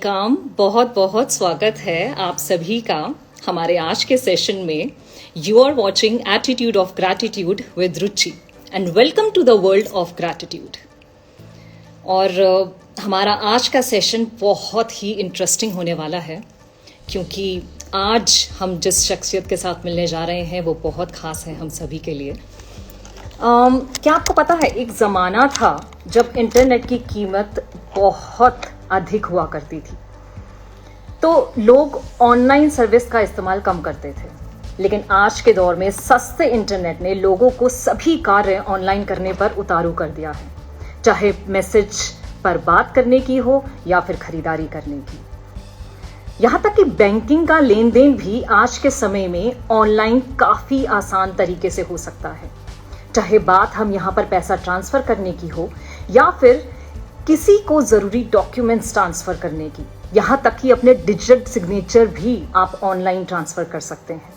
Welcome. बहुत बहुत स्वागत है आप सभी का हमारे आज के सेशन में। You are watching attitude of gratitude with Ruchi and welcome to the world of gratitude. और हमारा आज का सेशन बहुत ही इंटरेस्टिंग होने वाला है, क्योंकि आज हम जिस शख्सियत के साथ मिलने जा रहे हैं वो बहुत ख़ास है हम सभी के लिए। क्या आपको पता है, एक ज़माना था जब इंटरनेट की कीमत बहुत अधिक हुआ करती थी, तो लोग ऑनलाइन सर्विस का इस्तेमाल कम करते थे। लेकिन आज के दौर में सस्ते इंटरनेट ने लोगों को सभी कार्य ऑनलाइन करने पर उतारू कर दिया है, चाहे मैसेज पर बात करने की हो या फिर खरीदारी करने की। यहाँ तक कि बैंकिंग का लेन देन भी आज के समय में ऑनलाइन काफ़ी आसान तरीके से हो सकता है, चाहे बात हम यहाँ पर पैसा ट्रांसफ़र करने की हो या फिर किसी को ज़रूरी डॉक्यूमेंट्स ट्रांसफ़र करने की। यहाँ तक कि अपने डिजिटल सिग्नेचर भी आप ऑनलाइन ट्रांसफ़र कर सकते हैं।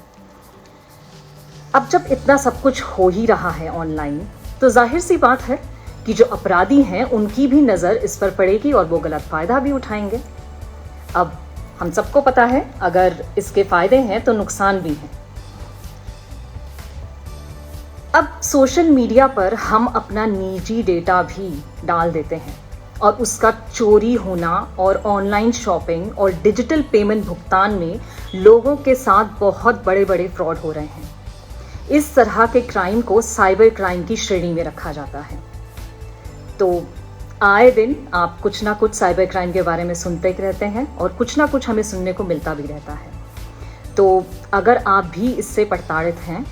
अब जब इतना सब कुछ हो ही रहा है ऑनलाइन, तो जाहिर सी बात है कि जो अपराधी हैं उनकी भी नज़र इस पर पड़ेगी और वो गलत फ़ायदा भी उठाएंगे। अब हम सबको पता है, अगर इसके फ़ायदे हैं तो नुकसान भी हैं। अब सोशल मीडिया पर हम अपना निजी डेटा भी डाल देते हैं और उसका चोरी होना और ऑनलाइन शॉपिंग और डिजिटल पेमेंट भुगतान में लोगों के साथ बहुत बड़े बड़े फ्रॉड हो रहे हैं। इस तरह के क्राइम को साइबर क्राइम की श्रेणी में रखा जाता है। तो आए दिन आप कुछ ना कुछ साइबर क्राइम के बारे में सुनते ही रहते हैं और कुछ ना कुछ हमें सुनने को मिलता भी रहता है। तो अगर आप भी इससे प्रताड़ित हैं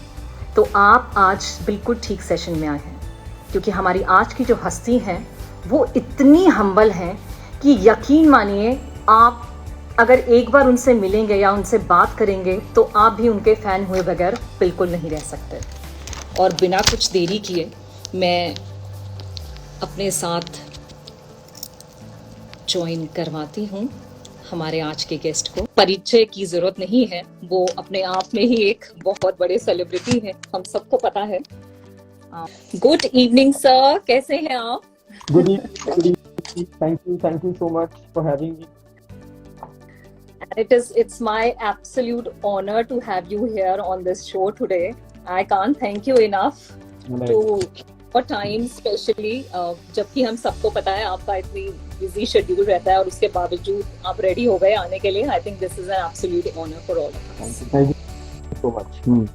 तो आप आज बिल्कुल ठीक सेशन में आए हैं, क्योंकि हमारी आज की जो हस्ती हैं वो इतनी हम्बल हैं कि यकीन मानिए, आप अगर एक बार उनसे मिलेंगे या उनसे बात करेंगे तो आप भी उनके फ़ैन हुए बगैर बिल्कुल नहीं रह सकते। और बिना कुछ देरी किए मैं अपने साथ ज्वाइन करवाती हूँ हमारे आज के गेस्ट को। परिचय की जरूरत नहीं है, वो अपने आप में ही एक बहुत बड़े सेलिब्रिटी हैं, हम सबको पता है। गुड इवनिंग सर, कैसे हैं आप? Good evening. Thank you so much for having me. It's my absolute honor to have you here on this show today. I can't thank you enough to your time, especially जबकि हम सबको पता है आपका इतनी बिजी शेड्यूल रहता है और उसके बावजूद आप रेडी हो गए आने के लिए। I think this is an absolute honor for all of us. Thank you so much.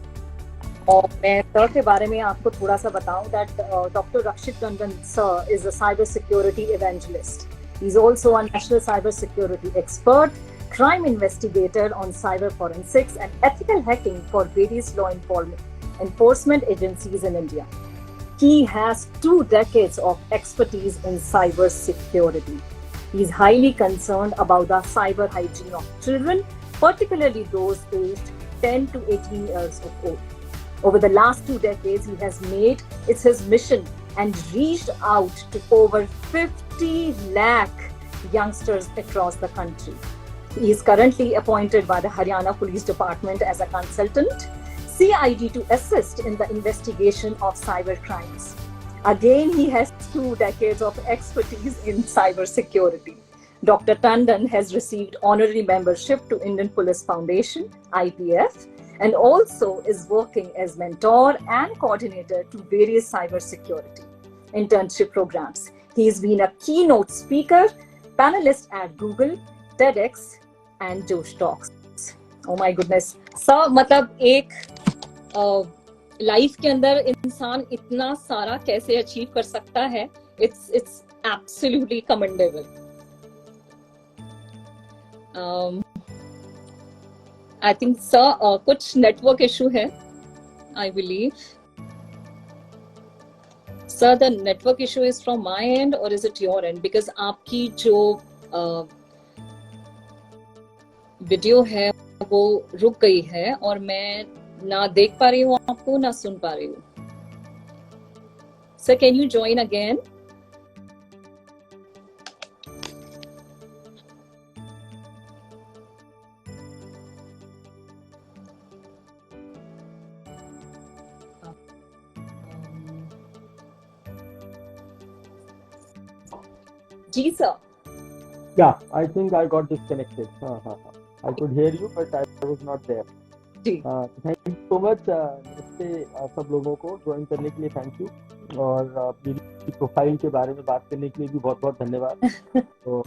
और मैं सर के बारे में आपको थोड़ा सा बताऊं that Dr. Rakshit Tandon sir is a cyber security evangelist. He's also a national cyber security expert, crime investigator on cyber forensics and ethical hacking for various law enforcement agencies in India. He has 2 decades of expertise in cyber security. He is highly concerned about the cyber hygiene of children, particularly those aged 10 to 18 years of old. Over the last 2 decades, he has made it his mission and reached out to over 50 lakh youngsters across the country. He is currently appointed by the Haryana Police Department as a consultant CID to assist in the investigation of cyber crimes. Again, he has 2 decades of expertise in cyber security. Dr. Tandon has received honorary membership to Indian Police Foundation, IPF, and also is working as mentor and coordinator to various cybersecurity internship programs. He's been a keynote speaker, panelist at Google, TEDx, and Josh Talks. Oh my goodness. So, मतलब एक life के अंदर इंसान इतना सारा कैसे achieve कर सकता है? It's absolutely commendable. I think sir कुछ नेटवर्क इशू है, I believe. Sir, the network issue is from my end or is it your end? Because आपकी जो वीडियो है वो रुक गई है और मैं ना देख पा रही हूँ आपको, ना सुन पा रही हूँ। Sir, can you join again? जी sir. Yeah, I think I got disconnected. I could hear you, but I was not there. जी थैंक यू सो मच। नमस्ते सब लोगों को ज्वाइन करने के लिए थैंक यू। और मेरी प्रोफाइल के बारे में बात करने के लिए भी बहुत बहुत धन्यवाद। तो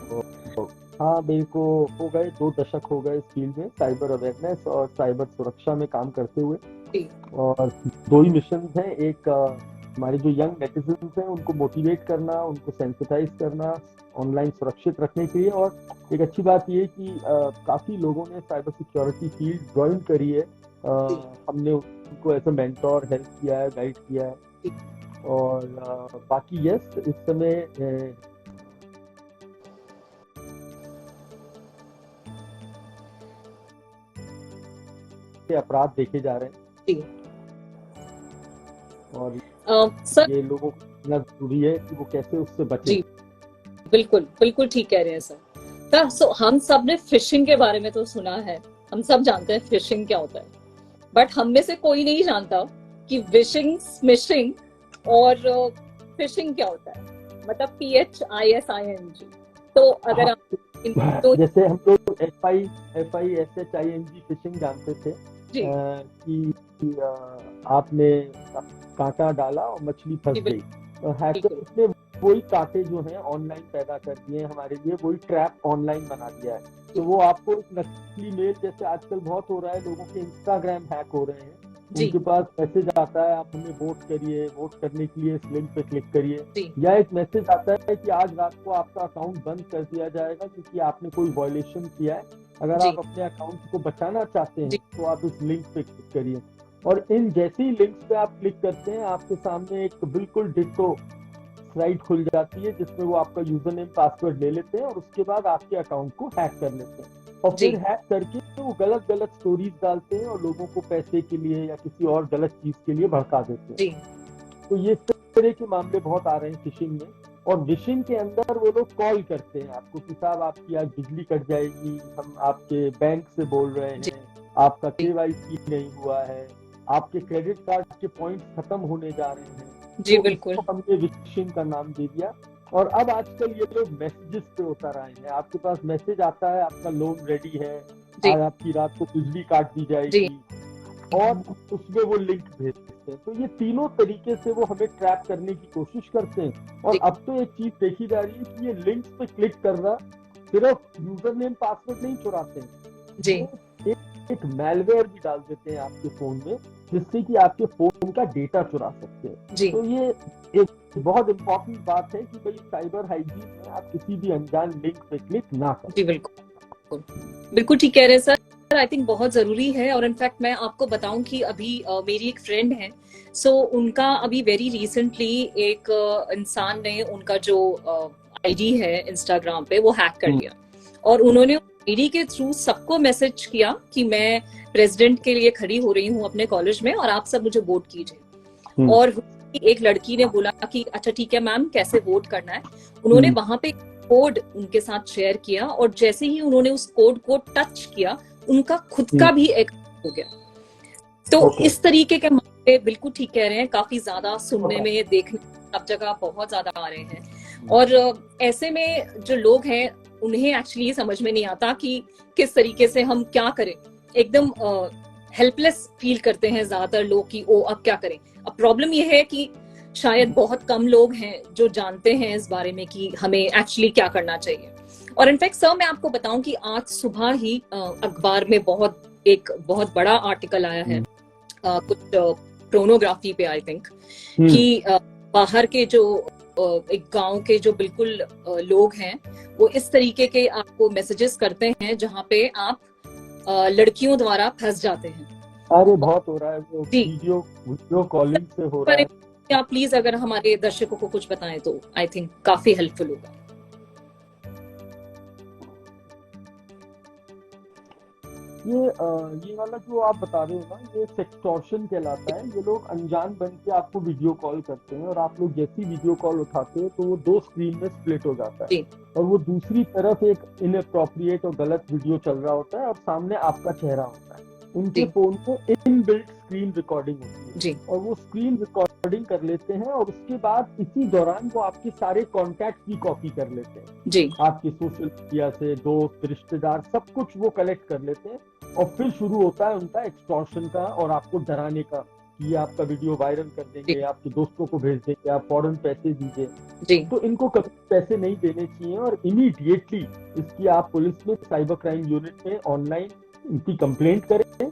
हाँ, मेरे को हो गए 2 दशक हो गए इस फील्ड में, साइबर अवेयरनेस और साइबर सुरक्षा में काम करते हुए। जी और 2 ही मिशन हैं। एक हमारे जो यंग नेटिजन्स हैं उनको मोटिवेट करना, उनको सेंसिटाइज करना ऑनलाइन सुरक्षित रखने के लिए। और एक अच्छी बात ये कि काफी लोगों ने साइबर सिक्योरिटी फील्ड ज्वाइन करी है। जी हमने उनको एज अ मेंटोर हेल्प किया है, गाइड किया है। जी और बाकी यस, इस समय अपराध देखे जा रहे हैं जी और सर ये लोगों को समझना जरूरी है कि वो कैसे उससे बचे। जी बिल्कुल बिल्कुल ठीक कह रहे हैं सर। सो हम सब ने फिशिंग के बारे में तो सुना है, हम सब जानते हैं फिशिंग क्या होता है, बट हम में से कोई नहीं जानता कि विशिंग, स्मिशिंग और फिशिंग क्या होता है। मतलब PHISING। तो अगर हाँ, आप इन दो। जैसे हम लोग FISHING फिशिंग जानते थे जी कि आपने कांटा डाला और मछली फंस जी गई। तो बिल्कुल हैकर्स ने वही कांटे जो हैं ऑनलाइन पैदा कर दिए हैं हमारे लिए, वही ट्रैप ऑनलाइन बना दिया है। तो जी वो आपको एक नकली मेल, जैसे आजकल बहुत हो रहा है, लोगों के इंस्टाग्राम हैक हो रहे हैं, जी उनके पास मैसेज आता है आप हमें वोट करिए, वोट करने के लिए इस लिंक पे क्लिक करिए। जी या एक मैसेज आता है कि आज रात को आपका अकाउंट बंद कर दिया जाएगा क्योंकि आपने कोई वायलेशन किया है। अगर जी आप अपने अकाउंट को बचाना चाहते हैं जी तो आप इस लिंक पे क्लिक करिए। और इन जैसे ही लिंक्स पे आप क्लिक करते हैं, आपके सामने एक बिल्कुल डिट्टो साइट खुल जाती है जिसमें वो आपका यूजर नेम पासवर्ड ले लेते हैं और उसके बाद आपके अकाउंट को हैक कर लेते हैं। और जी फिर हैक करके वो गलत गलत स्टोरीज डालते हैं और लोगों को पैसे के लिए या किसी और गलत चीज के लिए भड़का देते हैं। जी तो ये इस तरह के मामले बहुत आ रहे हैं फिशिंग में। और विशिंग के अंदर वो लोग कॉल करते हैं आपको कि साहब आपकी आज बिजली कट जाएगी, हम आपके बैंक से बोल रहे जी हैं, आपका KYC नहीं हुआ है, आपके क्रेडिट कार्ड के पॉइंट्स खत्म होने जा रहे हैं। जी तो बिल्कुल इसको हमने विशिंग का नाम दे दिया। और अब आजकल ये लोग मैसेजेस पे उतर आए हैं। आपके पास मैसेज आता है आपका लोन रेडी है, जी आज आपकी रात को बिजली काट दी जी जाएगी, और उसमें वो लिंक भेजते हैं। तो ये तीनों तरीके से वो हमें ट्रैप करने की कोशिश करते हैं। और जी अब तो एक चीज देखी जा रही है कि ये लिंक्स पे क्लिक करना सिर्फ यूजर नेम पासवर्ड नहीं चुराते हैं, जी वो एक मैलवेयर भी डाल देते हैं आपके फोन में जिससे कि आपके फोन का डेटा चुरा सकते हैं। जी तो ये एक बहुत इंपॉर्टेंट बात है कि भाई साइबर हाइजीन में आप किसी भी अनजान लिंक पे क्लिक ना करें। जी बिल्कुल बिल्कुल ठीक कह रहे हैं सर। आई थिंक बहुत जरूरी है। और इनफैक्ट मैं आपको बताऊं कि अभी मेरी एक फ्रेंड है, सो उनका अभी वेरी रिसेंटली एक इंसान ने उनका जो आईडी है इंस्टाग्राम पे वो हैक कर लिया। और उन्होंने आईडी के थ्रू सबको मैसेज किया कि मैं प्रेसिडेंट के लिए खड़ी हो रही हूँ अपने कॉलेज में और आप सब मुझे वोट कीजिए। और एक लड़की ने बोला कि अच्छा ठीक है मैम, कैसे वोट करना है। उन्होंने वहां पे कोड उनके साथ शेयर किया और जैसे ही उन्होंने उस कोड को टच किया उनका खुद का भी एक हो गया। तो इस तरीके के मामले बिल्कुल ठीक कह रहे हैं, काफी ज्यादा सुनने में, देखने सब जगह बहुत ज्यादा आ रहे हैं। और ऐसे में जो लोग हैं उन्हें एक्चुअली समझ में नहीं आता कि किस तरीके से हम क्या करें। एकदम हेल्पलेस फील करते हैं ज्यादातर लोग कि ओ अब क्या करें। अब प्रॉब्लम ये है कि शायद बहुत कम लोग हैं जो जानते हैं इस बारे में कि हमें एक्चुअली क्या करना चाहिए। और इनफैक्ट सर मैं आपको बताऊं कि आज सुबह ही अखबार में एक बहुत बड़ा आर्टिकल आया है कुछ प्रोनोग्राफी पे आई थिंक, कि बाहर के जो एक गांव के जो बिल्कुल लोग हैं वो इस तरीके के आपको मैसेजेस करते हैं जहां पे आप लड़कियों द्वारा फंस जाते हैं। अरे बहुत हो रहा है, वो जी वीडियो कॉलिंग से हो रहा पर है। आप प्लीज अगर हमारे दर्शकों को कुछ बताएं तो आई थिंक काफी हेल्पफुल होगा। ये वाला जो आप बता रहे हो ना, ये सेक्सटॉर्शन कहलाता है। ये लोग अनजान बन के आपको वीडियो कॉल करते हैं और आप लोग जैसी वीडियो कॉल उठाते हो तो वो 2 स्क्रीन में स्प्लिट हो जाता है जी और वो दूसरी तरफ एक इनअप्रोप्रिएट और गलत वीडियो चल रहा होता है और सामने आपका चेहरा होता है। उनके जी फोन में इनबिल्ट स्क्रीन रिकॉर्डिंग होती है जी और वो स्क्रीन रिकॉर्डिंग कर लेते हैं और उसके बाद इसी दौरान वो आपके सारे कॉन्टैक्ट भी कॉपी कर लेते हैं। जी आपके सोशल मीडिया से दोस्त रिश्तेदार सब कुछ वो कलेक्ट कर लेते हैं और फिर शुरू होता है उनका एक्सटॉर्शन का और आपको डराने का कि ये आपका वीडियो वायरल कर जी देंगे, आपके दोस्तों को भेज देंगे, आप फौरन पैसे दीजिए। जी तो इनको कभी पैसे नहीं देने चाहिए और इमीडिएटली इसकी आप पुलिस में साइबर क्राइम यूनिट में ऑनलाइन इनकी कंप्लेंट करें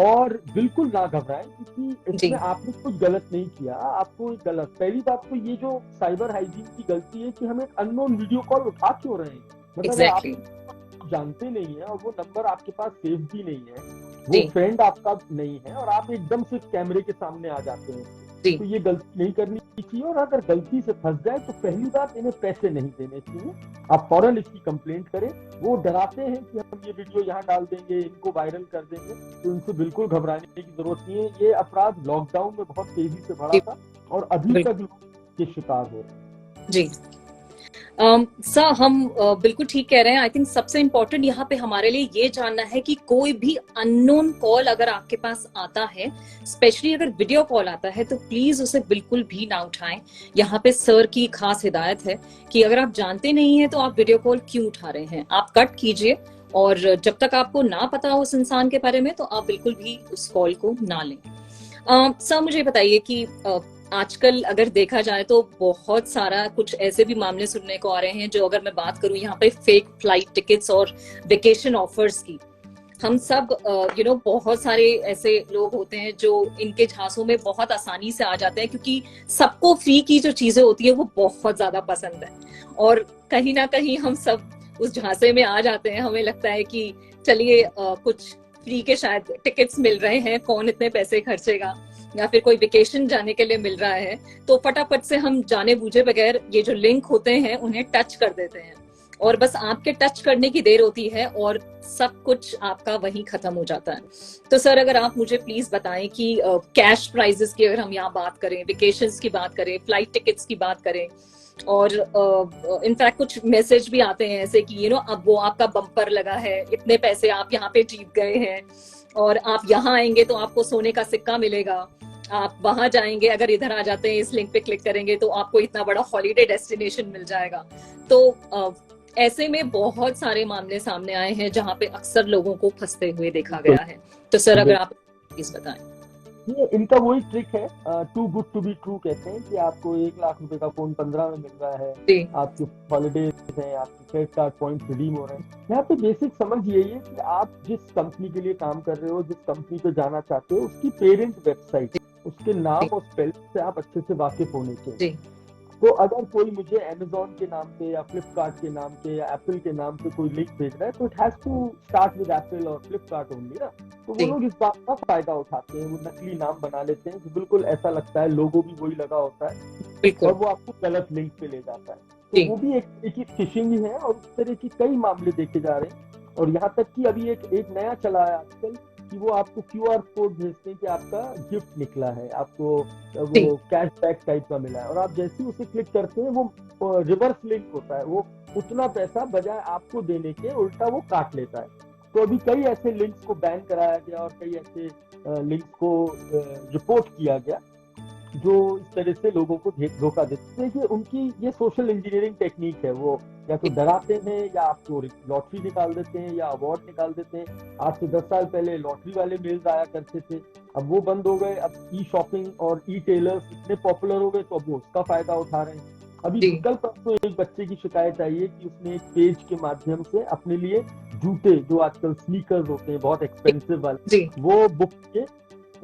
और बिल्कुल ना घबराएं क्योंकि जी इसमें आपने कुछ गलत नहीं किया। आपको एक गलत, पहली बात तो ये जो साइबर हाइजीन की गलती है कि हम एक अननोन वीडियो कॉल उठा क्यों रहे हैं। मतलब आप एग्जैक्टली जानते नहीं है और वो नंबर आपके पास सेव भी नहीं है, वो जी फ्रेंड आपका नहीं है और आप एकदम से कैमरे के सामने आ जाते हैं। जी तो ये गलती नहीं करनी चाहिए और अगर गलती से फंस जाए तो पहली बात इन्हें पैसे नहीं देने चाहिए। आप फौरन इसकी कंप्लेंट करें। वो डराते हैं कि हम ये वीडियो यहाँ डाल देंगे, इनको वायरल कर देंगे, तो इनसे बिल्कुल घबराने की जरूरत नहीं है। ये अपराध लॉकडाउन में बहुत तेजी से बढ़ा जी था और अभी बिल्कुल तक लोग के शिकार हो रहे हैं। जी। सर हम बिल्कुल ठीक कह रहे हैं। आई थिंक सबसे इम्पोर्टेंट यहाँ पे हमारे लिए ये जानना है कि कोई भी अननोन कॉल अगर आपके पास आता है, स्पेशली अगर वीडियो कॉल आता है, तो प्लीज उसे बिल्कुल भी ना उठाएं। यहाँ पे सर की खास हिदायत है कि अगर आप जानते नहीं है तो आप वीडियो कॉल क्यों उठा रहे हैं, आप कट कीजिए और जब तक आपको ना पता हो उस इंसान के बारे में तो आप बिल्कुल भी उस कॉल को ना लें। सर मुझे बताइए कि आजकल अगर देखा जाए तो बहुत सारा कुछ ऐसे भी मामले सुनने को आ रहे हैं, जो अगर मैं बात करूं यहाँ पे फेक फ्लाइट टिकट्स और वेकेशन ऑफर्स की, हम सब बहुत सारे ऐसे लोग होते हैं जो इनके झांसों में बहुत आसानी से आ जाते हैं, क्योंकि सबको फ्री की जो चीजें होती है वो बहुत ज्यादा पसंद है और कहीं ना कहीं हम सब उस झांसे में आ जाते हैं। हमें लगता है कि चलिए कुछ फ्री के शायद टिकट्स मिल रहे हैं, कौन इतने पैसे खर्चेगा, या फिर कोई वेकेशन जाने के लिए मिल रहा है, तो फटाफट से हम जाने बूझे बगैर ये जो लिंक होते हैं उन्हें टच कर देते हैं और बस आपके टच करने की देर होती है और सब कुछ आपका वहीं खत्म हो जाता है। तो सर अगर आप मुझे प्लीज बताएं कि कैश प्राइजेस की अगर हम यहाँ बात करें, वेकेशंस की बात करें, फ्लाइट टिकट्स की बात करें, और इनफैक्ट कुछ मैसेज भी आते हैं ऐसे कि अब वो आपका बम्पर लगा है, इतने पैसे आप यहाँ पे जीत गए हैं और आप यहाँ आएंगे तो आपको सोने का सिक्का मिलेगा, आप वहां जाएंगे, अगर इधर आ जाते हैं इस लिंक पे क्लिक करेंगे तो आपको इतना बड़ा हॉलीडे डेस्टिनेशन मिल जाएगा। तो ऐसे में बहुत सारे मामले सामने आए हैं जहाँ पे अक्सर लोगों को फंसते हुए देखा गया है। तो सर अगर आप प्लीज बताएं। ये इनका वही ट्रिक है, too good to be true कहते हैं कि आपको 1 लाख रुपए का फोन 15 में मिल रहा है, जी आपके हॉलीडेज हैं, आपके क्रेडिट कार्ड पॉइंट रिडीम हो रहे हैं। यहाँ पे बेसिक समझ यही है कि आप जिस कंपनी के लिए काम कर रहे हो, जिस कंपनी पे जाना चाहते हो, उसकी पेरेंट वेबसाइट, उसके नाम जी और स्पेलिंग से आप अच्छे से वाकिफ होने चाहिए। जी तो अगर कोई मुझे अमेजोन के नाम पे या फ्लिपकार्ट के नाम पे या एप्पल के नाम पे कोई लिंक भेज रहा है तो it has to start with Apple और फ्लिपकार्ट ओनली ना। तो वो जी लोग इस बात का फायदा उठाते हैं, वो नकली नाम बना लेते हैं, तो बिल्कुल ऐसा लगता है, लोगो भी वही लगा होता है और बिल्कुल वो आपको गलत लिंक पे ले जाता है। तो जी वो भी एक तरह की फिशिंग ही है और उस तरह की कई मामले देखे जा रहे हैं। और यहाँ तक कि अभी एक एक नया चला है आजकल कि वो आपको क्यूआर कोड भेजते हैं कि आपका गिफ्ट निकला है, आपको वो जी कैशबैक टाइप का मिला है और आप जैसे ही उसे क्लिक करते हैं वो रिवर्स लिंक होता है, वो उतना पैसा बजाय आपको देने के उल्टा वो काट लेता है। तो अभी कई ऐसे लिंक्स को बैन कराया गया और कई ऐसे लिंक्स को रिपोर्ट किया गया जो इस तरह से लोगों को धोखा देते हैं। कि उनकी ये सोशल इंजीनियरिंग टेक्निक है, वो या तो डराते हैं या आपको लॉटरी निकाल देते हैं या अवार्ड निकाल देते हैं। आज से 10 साल पहले लॉटरी वाले मेल्स आया करते थे, अब वो बंद हो गए। अब ई शॉपिंग और ई टेलर्स इतने पॉपुलर हो गए तो अब वो उसका फायदा उठा रहे हैं। अभी जी कल परसों एक बच्चे की शिकायत आई है कि उसने एक पेज के माध्यम से अपने लिए जूते, जो आजकल स्नीकर्स होते हैं बहुत एक्सपेंसिव वाले, जी वो बुक किए।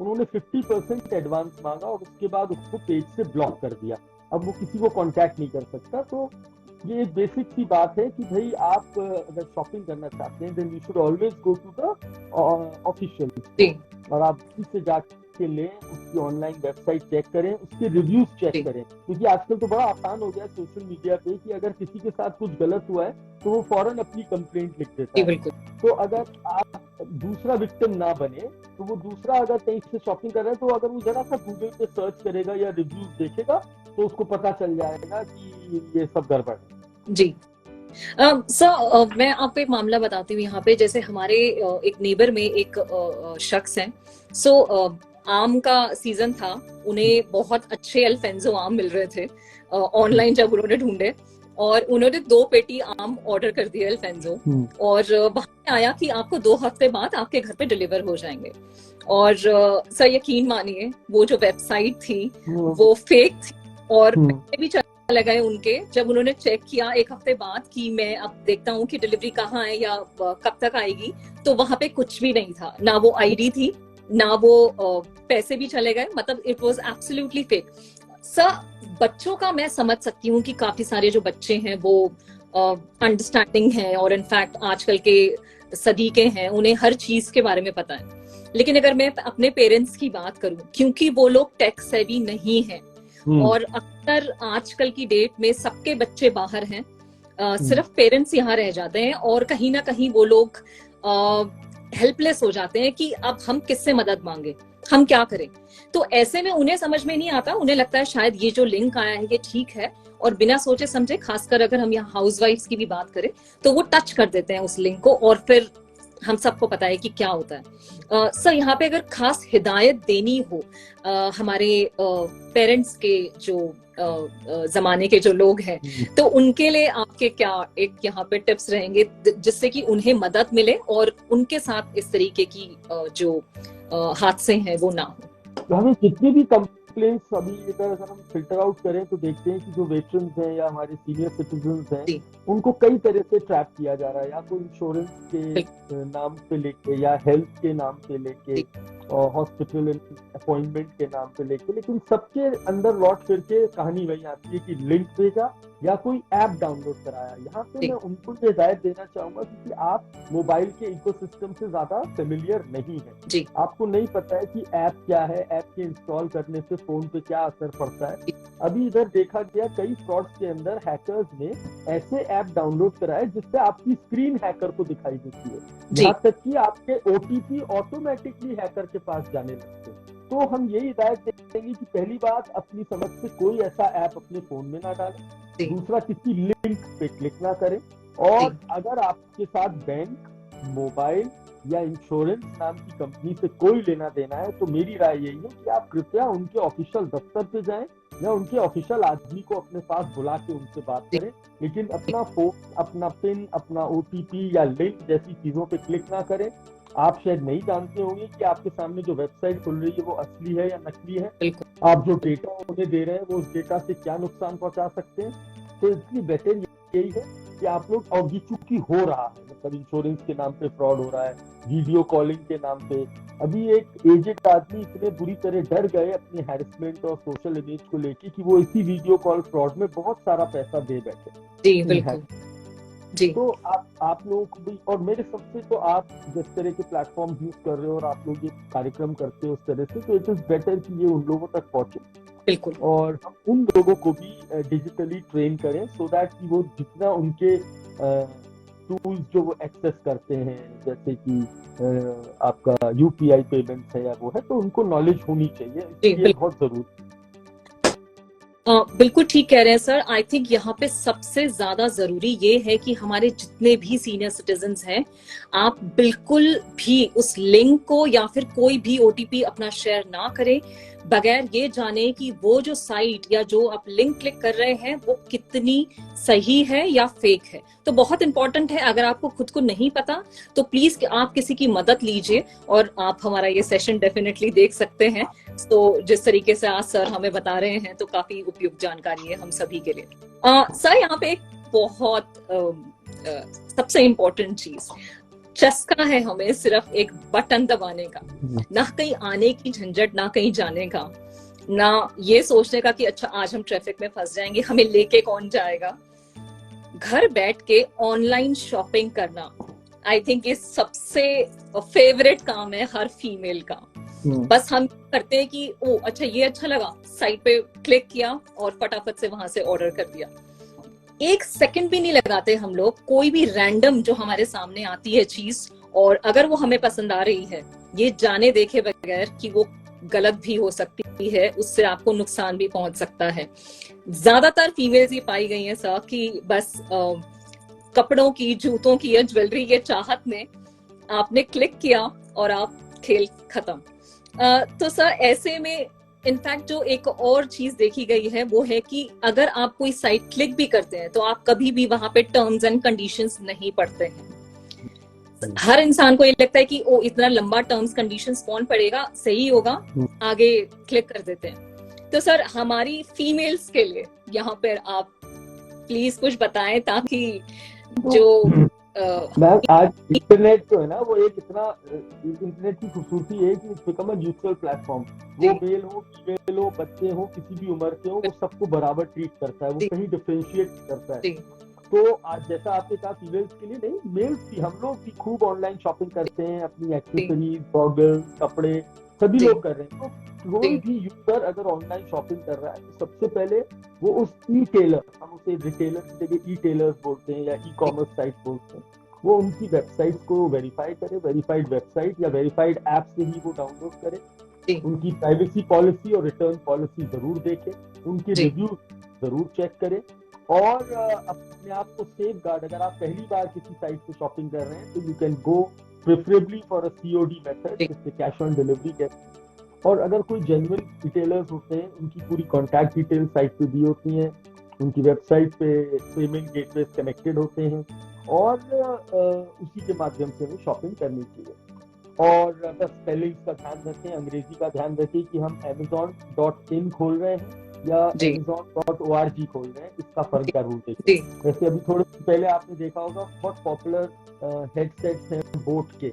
उन्होंने 50% एडवांस मांगा और उसके बाद उसको पेज से ब्लॉक कर दिया। अब वो किसी को कांटेक्ट नहीं कर सकता। तो ये एक बेसिक सी बात है कि भाई आप अगर शॉपिंग करना चाहते हैं then you should always go to the official जी स्टोर और आप उसी से जाके लें, उसकी ऑनलाइन वेबसाइट चेक करें, उसके रिव्यूज चेक जी करें। क्योंकि आजकल तो बड़ा आसान हो गया है सोशल मीडिया पे कि अगर किसी के साथ कुछ गलत हुआ है तो वो फौरन अपनी कंप्लेंट लिख देता जी है। बिल्कुल तो अगर आप दूसरा विक्टिम ना बने तो वो दूसरा अगर कहीं से शॉपिंग कर रहा है तो अगर वो जरा सा गूगल पे सर्च करेगा या रिव्यूज देखेगा तो उसको पता चल जाएगा कि ये सब गड़बड़ है। जी। सर मैं आपको एक मामला बताती हूँ यहाँ पे। जैसे हमारे एक नेबर में एक शख्स हैं। सो आम का सीजन था, उन्हें बहुत अच्छे अल्फेंजो आम मिल रहे थे ऑनलाइन जब उन्होंने ढूंढे, और उन्होंने 2 पेटी आम ऑर्डर कर दिए अल्फेंजो, और वहां पे आया कि आपको 2 हफ्ते बाद आपके घर पे डिलीवर हो जाएंगे। और सर यकीन मानिए, वो जो वेबसाइट थी वो फेक थी, और पैसे भी चले गए उनके। जब उन्होंने चेक किया 1 हफ्ते बाद कि मैं अब देखता हूँ कि डिलीवरी कहाँ है या कब तक आएगी, तो वहां पे कुछ भी नहीं था, ना वो आईडी थी, ना वो पैसे भी चले गए। मतलब it was absolutely fake. Sir बच्चों का मैं समझ सकती हूँ कि काफी सारे जो बच्चे हैं वो अंडरस्टैंडिंग हैं, और इनफैक्ट आजकल के सदी के हैं, उन्हें हर चीज के बारे में पता है। लेकिन अगर मैं अपने पेरेंट्स की बात करूं, क्योंकि वो लोग टेक सेवी नहीं हैं, और अक्सर आजकल की डेट में सबके बच्चे बाहर हैं, सिर्फ पेरेंट्स यहाँ रह जाते हैं, और कहीं ना कहीं वो लोग हेल्पलेस हो जाते हैं कि अब हम किससे मदद मांगे, हम क्या करें। तो ऐसे में उन्हें समझ में नहीं आता, उन्हें लगता है शायद ये जो लिंक आया है ये ठीक है, और बिना सोचे समझे, खासकर अगर हम यहाँ हाउसवाइफ्स की भी बात करें, तो वो टच कर देते हैं उस लिंक को, और फिर हम सबको पता है कि क्या होता है। सर यहाँ पे अगर खास हिदायत देनी हो हमारे पेरेंट्स के जो जमाने के जो लोग हैं, तो उनके लिए आपके क्या एक यहाँ पे टिप्स रहेंगे जिससे कि उन्हें मदद मिले और उनके साथ इस तरीके की जो हादसे हैं वो ना हो? तो हमें जितनी भी कंप्लेंट्स अभी अगर हम फिल्टर आउट करें तो देखते हैं कि जो वेटरन्स हैं या हमारे सीनियर सिटीजन्स हैं, उनको कई तरह से ट्रैप किया जा रहा है, या कोई इंश्योरेंस के नाम पे लेके, या हेल्थ के नाम पे लेके, और हॉस्पिटल अपॉइंटमेंट के नाम पे लेके। लेकिन सबके अंदर लौट फिर के कहानी वही आती है कि लिंक भेजा या कोई ऐप डाउनलोड कराया। यहाँ पे मैं उनको हिदायत देना चाहूंगा, क्योंकि आप मोबाइल के इकोसिस्टम से ज्यादा फेमिलियर नहीं है, आपको नहीं पता है कि ऐप क्या है, ऐप के इंस्टॉल करने से फोन पे क्या असर पड़ता है। अभी इधर देखा गया कई फ्रॉड्स के अंदर हैकर्स ने ऐसे ऐप डाउनलोड कराए जिससे आपकी स्क्रीन हैकर को दिखाई देती है, यहाँ तक कि आपके ओटीपी ऑटोमेटिकली हैकर के पास जाने लगते हैं। तो हम यही हिदायत देंगे कि पहली बात, अपनी समझ से कोई ऐसा ऐप अपने फोन में ना डालें, दूसरा किसी लिंक पे क्लिक ना करें, और अगर आपके साथ बैंक, मोबाइल या इंश्योरेंस नाम की कंपनी से कोई लेना देना है, तो मेरी राय यही है कि आप कृपया उनके ऑफिशियल दफ्तर पे जाएं या उनके ऑफिशियल आदमी को अपने पास बुला के उनसे बात करें, लेकिन अपना फोन, अपना पिन, अपना ओटीपी या लिंक जैसी चीजों पे क्लिक ना करें। आप शायद नहीं जानते होंगे कि आपके सामने जो वेबसाइट खुल रही है वो असली है या नकली है, आप जो डेटा उन्हें दे रहे हैं वो उस डेटा से क्या नुकसान पहुंचा सकते हैं। तो इसलिए बेटर यही है कि आप लोग, और ये चूंकि हो रहा है, मतलब इंश्योरेंस के नाम पे फ्रॉड हो रहा है, वीडियो कॉलिंग के नाम पे। अभी एक एजेड आदमी इतने बुरी तरह डर गए अपनी हैरेसमेंट और सोशल इमेज को लेके कि वो इसी वीडियो कॉल फ्रॉड में बहुत सारा पैसा दे बैठे। जी बिल्कुल जी। तो आप लोगों को भी, और मेरे सबसे, तो आप जिस तरह के प्लेटफॉर्म यूज कर रहे हो और आप लोग ये कार्यक्रम करते हो उस तरह से, तो इट इज बेटर कि ये उन लोगों तक पहुंचे। बिल्कुल। और हम उन लोगों को भी डिजिटली ट्रेन करें, सो दैट कि वो जितना उनके टूल्स जो वो एक्सेस करते हैं, जैसे कि आपका यूपीआई पेमेंट है या वो है, तो उनको नॉलेज होनी चाहिए, ये बहुत जरूरी है। बिल्कुल ठीक कह रहे हैं सर। आई थिंक यहाँ पे सबसे ज्यादा जरूरी ये है कि हमारे जितने भी सीनियर सिटीजन्स हैं, आप बिल्कुल भी उस लिंक को या फिर कोई भी ओटीपी अपना शेयर ना करें बगैर ये जाने कि वो जो साइट या जो आप लिंक क्लिक कर रहे हैं वो कितनी सही है या फेक है। तो बहुत इंपॉर्टेंट है, अगर आपको खुद को नहीं पता तो प्लीज आप किसी की मदद लीजिए, और आप हमारा ये सेशन डेफिनेटली देख सकते हैं। तो जिस तरीके से आज सर हमें बता रहे हैं तो काफी उपयुक्त जानकारी है हम सभी के लिए। सर यहाँ पे एक बहुत सबसे इम्पोर्टेंट चीज, चस्का है हमें सिर्फ एक बटन दबाने का, ना कहीं आने की झंझट, ना कहीं जाने का, ना ये सोचने का कि अच्छा आज हम ट्रैफिक में फंस जाएंगे, हमें लेके कौन जाएगा। घर बैठ के ऑनलाइन शॉपिंग करना आई थिंक ये सबसे फेवरेट काम है हर फीमेल का। बस हम करते हैं कि ओ अच्छा ये अच्छा लगा, साइट पे क्लिक किया और फटाफट से वहां से ऑर्डर कर दिया। 1 सेकंड भी नहीं लगाते हम लोग, कोई भी रैंडम जो हमारे सामने आती है चीज, और अगर वो हमें पसंद आ रही है, ये जाने देखे बगैर कि वो गलत भी हो सकती है, उससे आपको नुकसान भी पहुंच सकता है। ज्यादातर फीमेल्स ये पाई गई हैं सर कि बस कपड़ों की, जूतों की या ज्वेलरी के चाहत में आपने क्लिक किया और आप खेल खत्म। तो सर ऐसे में इनफैक्ट जो एक और चीज देखी गई है वो है कि अगर आप कोई साइट क्लिक भी करते हैं तो आप कभी भी वहां पे टर्म्स एंड कंडीशंस नहीं पढ़ते हैं। हर इंसान को ये लगता है कि ओ इतना लंबा टर्म्स कंडीशंस कौन पढ़ेगा, सही होगा, आगे क्लिक कर देते हैं। तो सर हमारी फीमेल्स के लिए यहाँ पर आप प्लीज कुछ बताएं ताकि जो मैम आज इंटरनेट जो है ना वो एक इतना इंटरनेट की खूबसूरती है कि it's become a neutral platform. वो मेल हो, फीमेल हो, बच्चे हो, किसी भी उम्र के हो, वो सबको बराबर ट्रीट करता है, वो कहीं डिफरेंशिएट करता है। तो आज जैसा आपने कहा फीमेल्स के लिए नहीं, मेल्स भी, हम लोग भी खूब ऑनलाइन शॉपिंग करते हैं, अपनी एक्सेसरीज, गॉगल्स, कपड़े सभी लोग कर रहे हैं। तो कोई भी यूजर अगर ऑनलाइन शॉपिंग कर रहा है तो सबसे पहले वो उस ई टेलर, हम उसे रिटेलर की जगह ई टेलर्स बोलते हैं या ई कॉमर्स साइट बोलते हैं, वो उनकी वेबसाइट्स को वेरीफाई करे, वेरीफाइड वेबसाइट या वेरीफाइड ऐप से ही वो डाउनलोड करे, उनकी प्राइवेसी पॉलिसी और रिटर्न पॉलिसी जरूर देखे, उनके रिव्यू जरूर चेक करे और अपने आप को सेफ गार्ड, अगर आप पहली बार किसी साइट से शॉपिंग कर रहे हैं तो you can go preferably for a COD method, जिससे कैश ऑन डिलीवरी कहते हैं। और अगर कोई जेन्युइन रिटेलर्स होते हैं, उनकी पूरी कॉन्टैक्ट डिटेल साइट पे दी होती हैं, उनकी वेबसाइट पे पेमेंट गेटवे कनेक्टेड होते हैं और उसी के माध्यम से हमें शॉपिंग करनी चाहिए। और बस स्पेलिंग्स का ध्यान रखें, अंग्रेजी का ध्यान रखें कि हम amazon.in खोल रहे हैं या amazon.org खोल रहे हैं, इसका फर्क जरूर देखें। वैसे अभी थोड़े पहले आपने देखा होगा बहुत पॉपुलर हेडसेट्स हैं बोट के,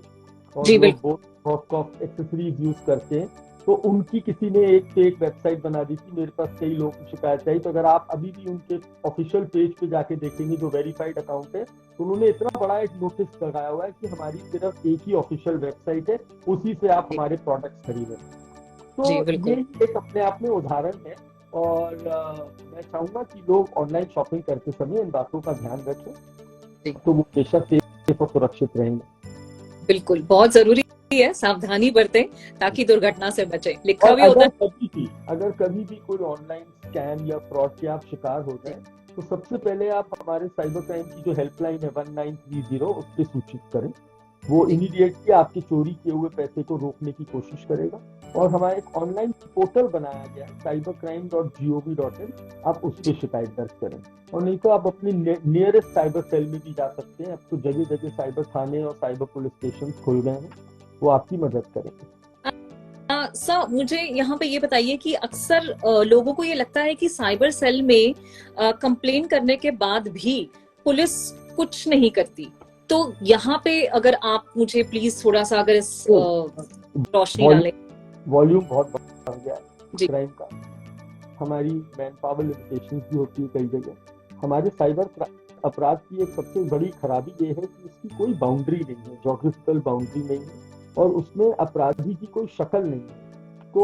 और वो बोट ऑफ एक्सेसरीज यूज करते हैं, तो उनकी किसी ने एक फेक वेबसाइट बना दी थी, मेरे पास कई लोग शिकायत आई। तो अगर आप अभी भी उनके ऑफिशियल पेज पे जाके देखेंगे जो वेरीफाइड अकाउंट है, तो उन्होंने इतना बड़ा एक नोटिस लगाया हुआ है कि हमारी सिर्फ एक ही ऑफिशियल वेबसाइट है, उसी से आप हमारे प्रोडक्ट्स खरीदें। तो ये एक अपने आप में उदाहरण है और मैं चाहूंगा कि लोग ऑनलाइन शॉपिंग करते समय इन बातों का ध्यान रखें, तो वो हमेशा सेफ और सुरक्षित रहेंगे। बिल्कुल, बहुत जरूरी है सावधानी बरतें ताकि दुर्घटना से बचे। लिखा भी होता है अगर कभी भी कोई ऑनलाइन स्कैम या फ्रॉड के आप शिकार हो जाए तो सबसे पहले आप हमारे साइबर क्राइम की जो हेल्पलाइन है 1930 उस पर सूचित करें। वो इमीडिएटली आपके चोरी किए हुए पैसे को रोकने की कोशिश करेगा। और हमारा एक ऑनलाइन पोर्टल बनाया गया है cybercrime.gov.in, आप उस पर शिकायत दर्ज करें। और नहीं तो आप अपनी नियरेस्ट साइबर सेल में भी जा सकते हैं। अब तो जगह जगह साइबर थाने और साइबर पुलिस स्टेशन खुल गए हैं, वो आपकी मदद करेंगे। सर मुझे यहाँ पे ये बताइए कि अक्सर लोगों को ये लगता है कि साइबर सेल में कंप्लेन करने के बाद भी पुलिस कुछ नहीं करती, तो यहाँ पे अगर आप मुझे प्लीज थोड़ा सा अगर इस रोशनी डालें। वॉल्यूम बहुत बढ़ गया है क्राइम का, हमारी मैन पावर लिमिटेशन भी होती है कई जगह। हमारे साइबर अपराध की एक सबसे बड़ी खराबी ये है कि उसकी कोई बाउंड्री नहीं है, ज्योग्राफिकल बाउंड्री नहीं है, और उसमें अपराधी की कोई शक्ल नहीं है। तो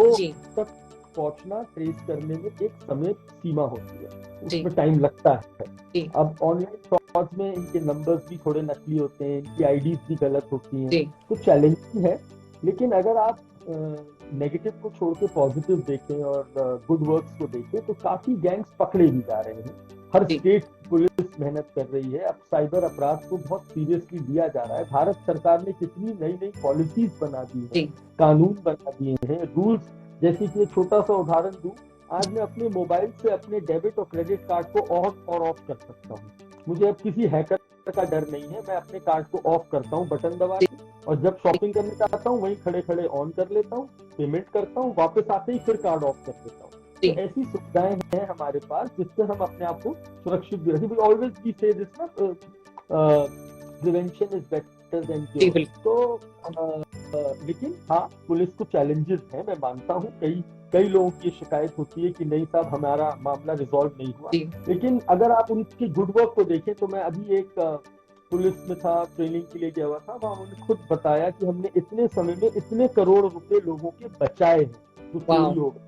तक पहुंचना, ट्रेस करने में एक समय सीमा होती है, उसमें टाइम लगता है। अब ऑनलाइन फ्रॉड में इनके नंबर्स भी थोड़े नकली होते हैं, इनकी आईडीज भी गलत होती हैं, तो चैलेंजिंग है। लेकिन अगर आप नेगेटिव को छोड़ के पॉजिटिव देखें और गुड वर्क्स को देखें तो काफी गैंग्स पकड़े भी जा रहे हैं। हर स्टेट पुलिस मेहनत कर रही है, अब साइबर अपराध को बहुत सीरियसली लिया जा रहा है। भारत सरकार ने कितनी नई नई पॉलिसीज बना दी है, कानून बना दिए हैं, रूल्स। जैसे कि एक छोटा सा उदाहरण दूं, आज मैं अपने मोबाइल से अपने डेबिट और क्रेडिट कार्ड को ऑन और ऑफ कर सकता हूँ। मुझे अब किसी हैकर का डर नहीं है, मैं अपने कार्ड को ऑफ करता हूँ बटन दबा के, और जब शॉपिंग करने जाता हूँ वहीं खड़े खड़े ऑन कर लेता हूँ, पेमेंट करता हूँ, वापस आते ही फिर कार्ड ऑफ कर देता हूँ। तो ऐसी सुविधाएं हैं हमारे पास जिससे हम अपने आप को सुरक्षित भी रखें। ऑलवेज वी से दिस ना, prevention is better than cure. तो लेकिन हाँ, पुलिस को चैलेंजेस हैं, मैं मानता हूँ। कई लोगों की शिकायत होती है कि नहीं साहब हमारा मामला रिजॉल्व नहीं हुआ, लेकिन अगर आप उनके गुड वर्क को देखें तो मैं अभी एक पुलिस में था, ट्रेनिंग के लिए गया हुआ था, वहां उन्होंने खुद बताया कि हमने इतने समय में इतने करोड़ रुपए लोगों के बचाए हैं जो चोरी हो गए।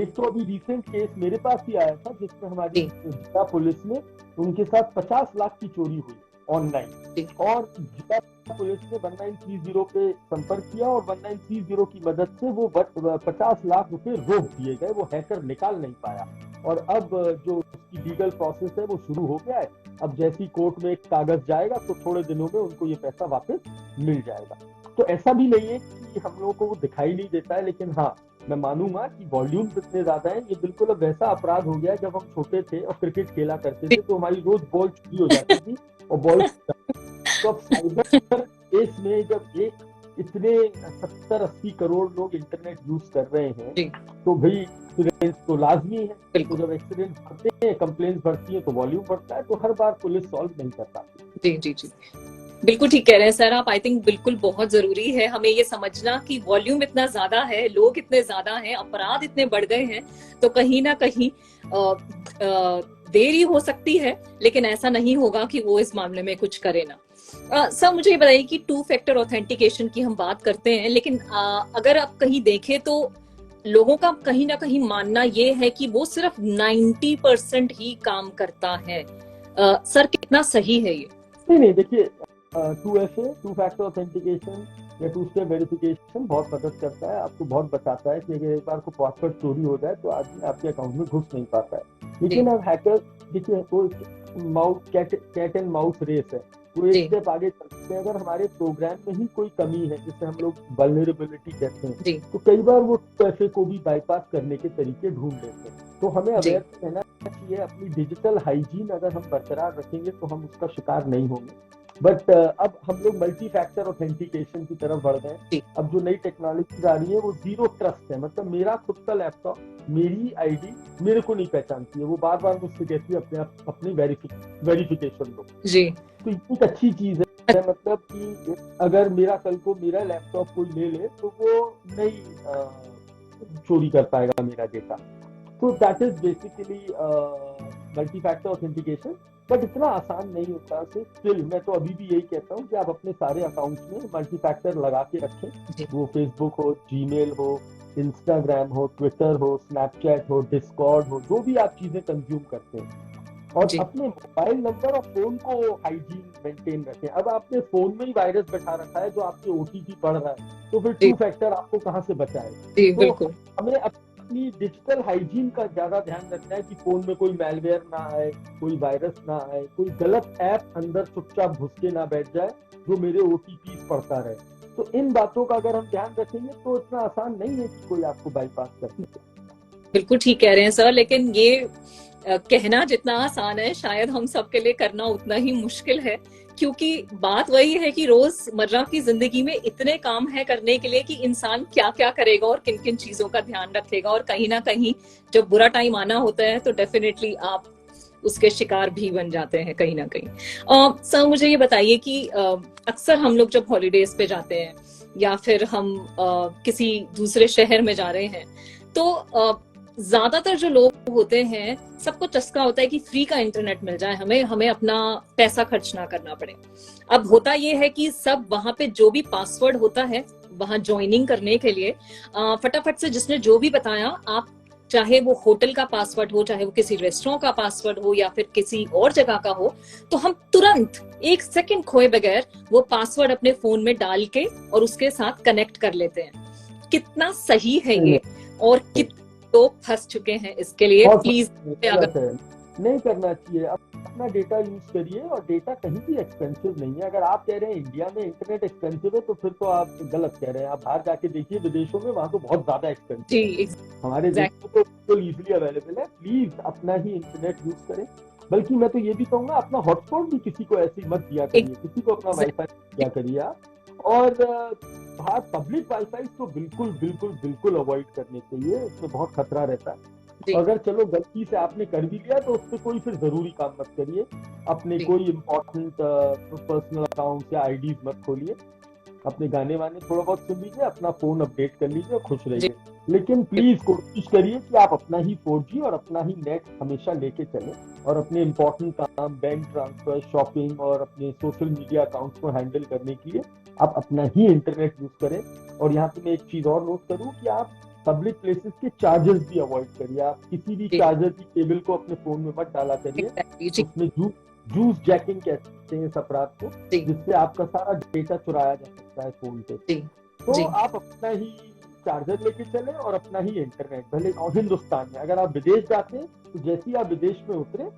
एक तो अभी रिसेंट केस मेरे पास ही आया था जिसमें हमारी जिला पुलिस में उनके साथ 50 लाख की चोरी हुई ऑनलाइन, और जिला पुलिस ने 1930 पे संपर्क किया और 1930 की मदद से वो 50 लाख रुपए रोक दिए गए, वो हैकर निकाल नहीं पाया। और अब जो उसकी लीगल प्रोसेस है वो शुरू हो गया है। अब जैसी कोर्ट में एक कागज जाएगा तो थोड़े दिनों में उनको ये पैसा वापस मिल जाएगा। तो ऐसा भी नहीं है कि हम लोगों को वो दिखाई नहीं देता है, लेकिन हाँ मैं मानूंगा कि वॉल्यूम इतने ज्यादा है। ये बिल्कुल अब वैसा अपराध हो गया है, जब हम छोटे थे और क्रिकेट खेला करते थे तो हमारी रोज बॉल चोरी हो जाती थी और बॉल तो अब साइबर स्पेस में जब एक इतने 70-80 करोड़ लोग इंटरनेट यूज कर रहे हैं जी तो भाई एक्सीडेंट्स तो लाजमी है। तो बिल्कुल। जब एक्सीडेंट बढ़ते हैं, कंप्लेंट्स बढ़ती है तो वॉल्यूम बढ़ता है, तो हर बार पुलिस सॉल्व नहीं कर पाती। जी जी जी बिल्कुल ठीक कह रहे हैं सर आप। आई थिंक बिल्कुल बहुत जरूरी है हमें ये समझना कि वॉल्यूम इतना ज्यादा है, लोग इतने ज्यादा हैं, अपराध इतने बढ़ गए हैं, तो कहीं ना कहीं देरी हो सकती है, लेकिन ऐसा नहीं होगा कि वो इस मामले में कुछ करे ना। सर मुझे ये बताइए कि 2 फैक्टर ऑथेंटिकेशन की हम बात करते हैं, लेकिन अगर आप कहीं देखें तो लोगों का कहीं ना कहीं मानना ये है कि वो सिर्फ 90% ही काम करता है। सर कितना सही है ये? नहीं देखिए, 2 फैक्टर ऑथेंटिकेशन या 2 स्टेप वेरिफिकेशन बहुत मदद करता है, आपको बहुत बचाता है कि अगर एक बार को पासवर्ड चोरी हो जाए तो आदमी आपके अकाउंट में घुस नहीं पाता है। लेकिन अब हैकर देखिए वो कैट एंड माउस रेस है, वो एक स्टेप आगे चलते हैं। अगर हमारे प्रोग्राम में ही कोई कमी है जिसे हम लोग वल्नरेबिलिटी कहते हैं, तो कई बार वो पैसे को भी बाईपास करने के तरीके ढूंढ लेते हैं। तो हमें अवेयर रहना चाहिए, अपनी डिजिटल हाइजीन अगर हम बरकरार रखेंगे तो हम उसका शिकार नहीं होंगे। बट अब हम लोग मल्टी फैक्टर ऑथेंटिकेशन की तरफ बढ़ गए। अब जो नई टेक्नोलॉजी आ रही है वो जीरो ट्रस्ट है, मतलब मेरा खुद का लैपटॉप, मेरी आईडी मेरे को नहीं पहचानती है, वो बार बार मुझसे कहती है अपनी वेरिफिकेशन दो जी। तो ये एक अच्छी चीज है, मतलब कि अगर मेरा कल को मेरा लैपटॉप कोई ले ले तो वो नहीं चोरी कर पाएगा मेरा डेटा। तो that is basically multi factor authentication. But इतना आसान नहीं होता। स्टिल मैं तो अभी भी यही कहता हूँ कि आप अपने सारे अकाउंट्स में मल्टी फैक्टर लगा के रखें, वो फेसबुक हो, जीमेल हो, इंस्टाग्राम हो, ट्विटर हो, स्नैपचैट हो, डिस्कॉर्ड हो, जो भी आप चीजें कंज्यूम करते हैं, और अपने मोबाइल नंबर और फोन को हाइजीन मेंटेन रखें। अब आपने फोन में ही वायरस बैठा रखा है जो आपके ओटीपी पढ़ रहा है, तो फिर 2 फैक्टर आपको कहाँ से बचाए? तो हमें अपनी डिजिटल हाइजीन का ज्यादा ध्यान रखना है कि फोन में कोई मैलवेयर ना आए, कोई वायरस ना आए, कोई गलत ऐप अंदर चुपचाप घुस के ना बैठ जाए जो मेरे ओटीपी पढ़ता रहे। तो इन बातों का अगर हम ध्यान रखेंगे तो इतना आसान नहीं है कि कोई आपको बाईपास कर सके। बिल्कुल ठीक कह रहे हैं सर, लेकिन ये कहना जितना आसान है शायद हम सबके लिए करना उतना ही मुश्किल है, क्योंकि बात वही है कि रोजमर्रा की जिंदगी में इतने काम है करने के लिए कि इंसान क्या क्या करेगा और किन किन चीजों का ध्यान रखेगा, और कहीं ना कहीं जब बुरा टाइम आना होता है तो डेफिनेटली आप उसके शिकार भी बन जाते हैं कहीं ना कहीं। सर मुझे ये बताइए कि अक्सर हम लोग जब हॉलीडेज पे जाते हैं या फिर हम किसी दूसरे शहर में जा रहे हैं तो ज्यादातर जो लोग होते हैं सबको चस्का होता है कि फ्री का इंटरनेट मिल जाए, हमें अपना पैसा खर्च ना करना पड़े। अब होता ये है कि सब वहां पे जो भी पासवर्ड होता है वहां ज्वाइनिंग करने के लिए फटाफट से जिसने जो भी बताया, आप चाहे वो होटल का पासवर्ड हो, चाहे वो किसी रेस्टोरेंट का पासवर्ड हो या फिर किसी और जगह का हो, तो हम तुरंत 1 सेकंड खोए बगैर वो पासवर्ड अपने फोन में डाल के और उसके साथ कनेक्ट कर लेते हैं। कितना सही है ये, और कितने लोग फंस चुके हैं इसके लिए? प्लीज अगर नहीं करना चाहिए, अपना डेटा यूज करिए, और डेटा कहीं भी एक्सपेंसिव नहीं है। अगर आप कह रहे हैं इंडिया में इंटरनेट एक्सपेंसिव है तो फिर तो आप गलत कह रहे हैं। आप बाहर जाके देखिए विदेशों में, वहां तो बहुत ज्यादा एक्सपेंसिव है। हमारे देश में तो बिल्कुल इजिली अवेलेबल है। प्लीज अपना ही इंटरनेट यूज करें। बल्कि मैं तो ये भी कहूंगा अपना हॉटस्पॉट भी किसी को ऐसी मत दिया करिए, किसी को अपना वाईफाई दिया करिए आप। और बाहर पब्लिक वाईफाई तो बिल्कुल बिल्कुल बिल्कुल अवॉइड करने चाहिए, इसमें बहुत खतरा रहता है। अगर चलो गलती से आपने कर भी लिया तो उससे कोई फिर जरूरी काम मत करिए, अपने कोई इम्पोर्टेंट पर्सनल अकाउंट या आईडीज मत खोलिए। अपने गाने वाने थोड़ा बहुत सुन लीजिए, अपना फोन अपडेट कर लीजिए और खुश रहिए। लेकिन प्लीज कोशिश करिए कि आप अपना ही 4G और अपना ही नेट हमेशा लेके चलें, और अपने इम्पोर्टेंट काम, बैंक ट्रांसफर, शॉपिंग और अपने सोशल मीडिया अकाउंट्स को हैंडल करने के लिए आप अपना ही इंटरनेट यूज करें। और यहाँ पे मैं एक चीज और नोट करूँ कि आप पब्लिक प्लेसेस के चार्जर्स भी अवॉइड करिए। आप किसी भी चार्जर की केबल को अपने फोन में मत डाला करिए, उसमें जूस जैकिंग कहते हैं इस अपराध को, जिससे आपका सारा डेटा चुराया जा सकता है फोन पे। तो आप अपना ही चार्जर लेके चले और अपना ही इंटरनेट, भले और हिंदुस्तान में। अगर आप विदेश जाते हैं तो जैसे ही आप विदेश में उतरे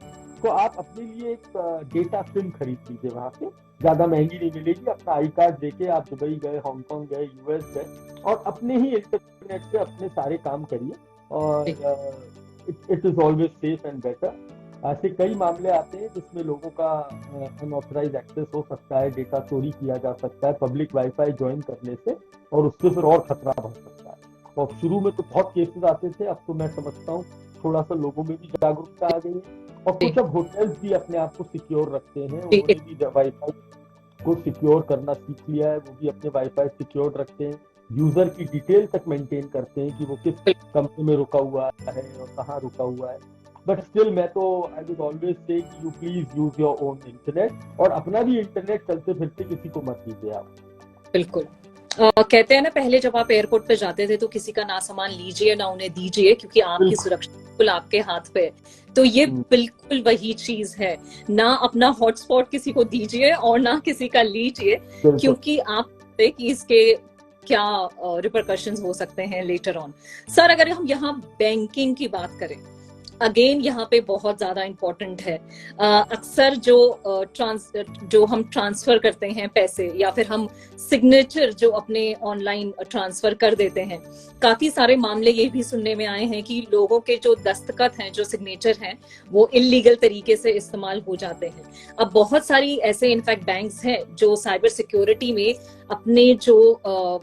तो आप अपने लिए एक डेटा सिम खरीद लीजिए वहां से, ज्यादा महंगी नहीं मिलेगी। अपना आई कार्ड देके आप दुबई गए, हांगकांग गए, यूएस गए और अपने ही इंटरनेट से अपने सारे काम करिए, और it is always safe and better. ऐसे कई मामले आते हैं जिसमें लोगों का अनऑथराइज एक्सेस हो सकता है, डेटा चोरी किया जा सकता है पब्लिक वाईफाई ज्वाइन करने से, और उससे फिर और खतरा बढ़ सकता है। और शुरू में तो बहुत केसेस आते थे, अब तो मैं समझता हूँ थोड़ा सा लोगों में भी जागरूकता आ गई है। और कुछ अब होटल्स भी अपने आप को सिक्योर रखते हैं, उन्होंने भी वाईफाई को सिक्योर करना सीख लिया है, वो भी अपने वाईफाई सिक्योर रखते हैं, यूजर की डिटेल तक मेंटेन करते हैं कि वो किस कंपनी में रुका हुआ है और कहाँ रुका हुआ है। बट स्टिल मैं तो I would always say you please use your own internet, और अपना भी इंटरनेट चलते फिरते किसी को मत दीजिए आप। बिल्कुल। कहते हैं ना, पहले जब आप एयरपोर्ट पे जाते थे तो किसी का ना सामान लीजिए ना उन्हें दीजिए, क्योंकि आपकी सुरक्षा बिल्कुल आपके हाथ पे। तो ये बिल्कुल वही चीज है, ना अपना हॉटस्पॉट किसी को दीजिए और ना किसी का लीजिए, क्योंकि आप कि इसके क्या रिपरकशंस हो सकते हैं लेटर ऑन। सर, अगर हम यहाँ बैंकिंग की बात करें, अगेन यहाँ पे बहुत ज्यादा इम्पोर्टेंट है। अक्सर जो हम ट्रांसफर करते हैं पैसे, या फिर हम सिग्नेचर जो अपने ऑनलाइन ट्रांसफर कर देते हैं, काफी सारे मामले ये भी सुनने में आए हैं कि लोगों के जो दस्तखत हैं, जो सिग्नेचर हैं, वो इलीगल तरीके से इस्तेमाल हो जाते हैं। अब बहुत सारी ऐसे इनफैक्ट बैंक्स हैं जो साइबर सिक्योरिटी में अपने जो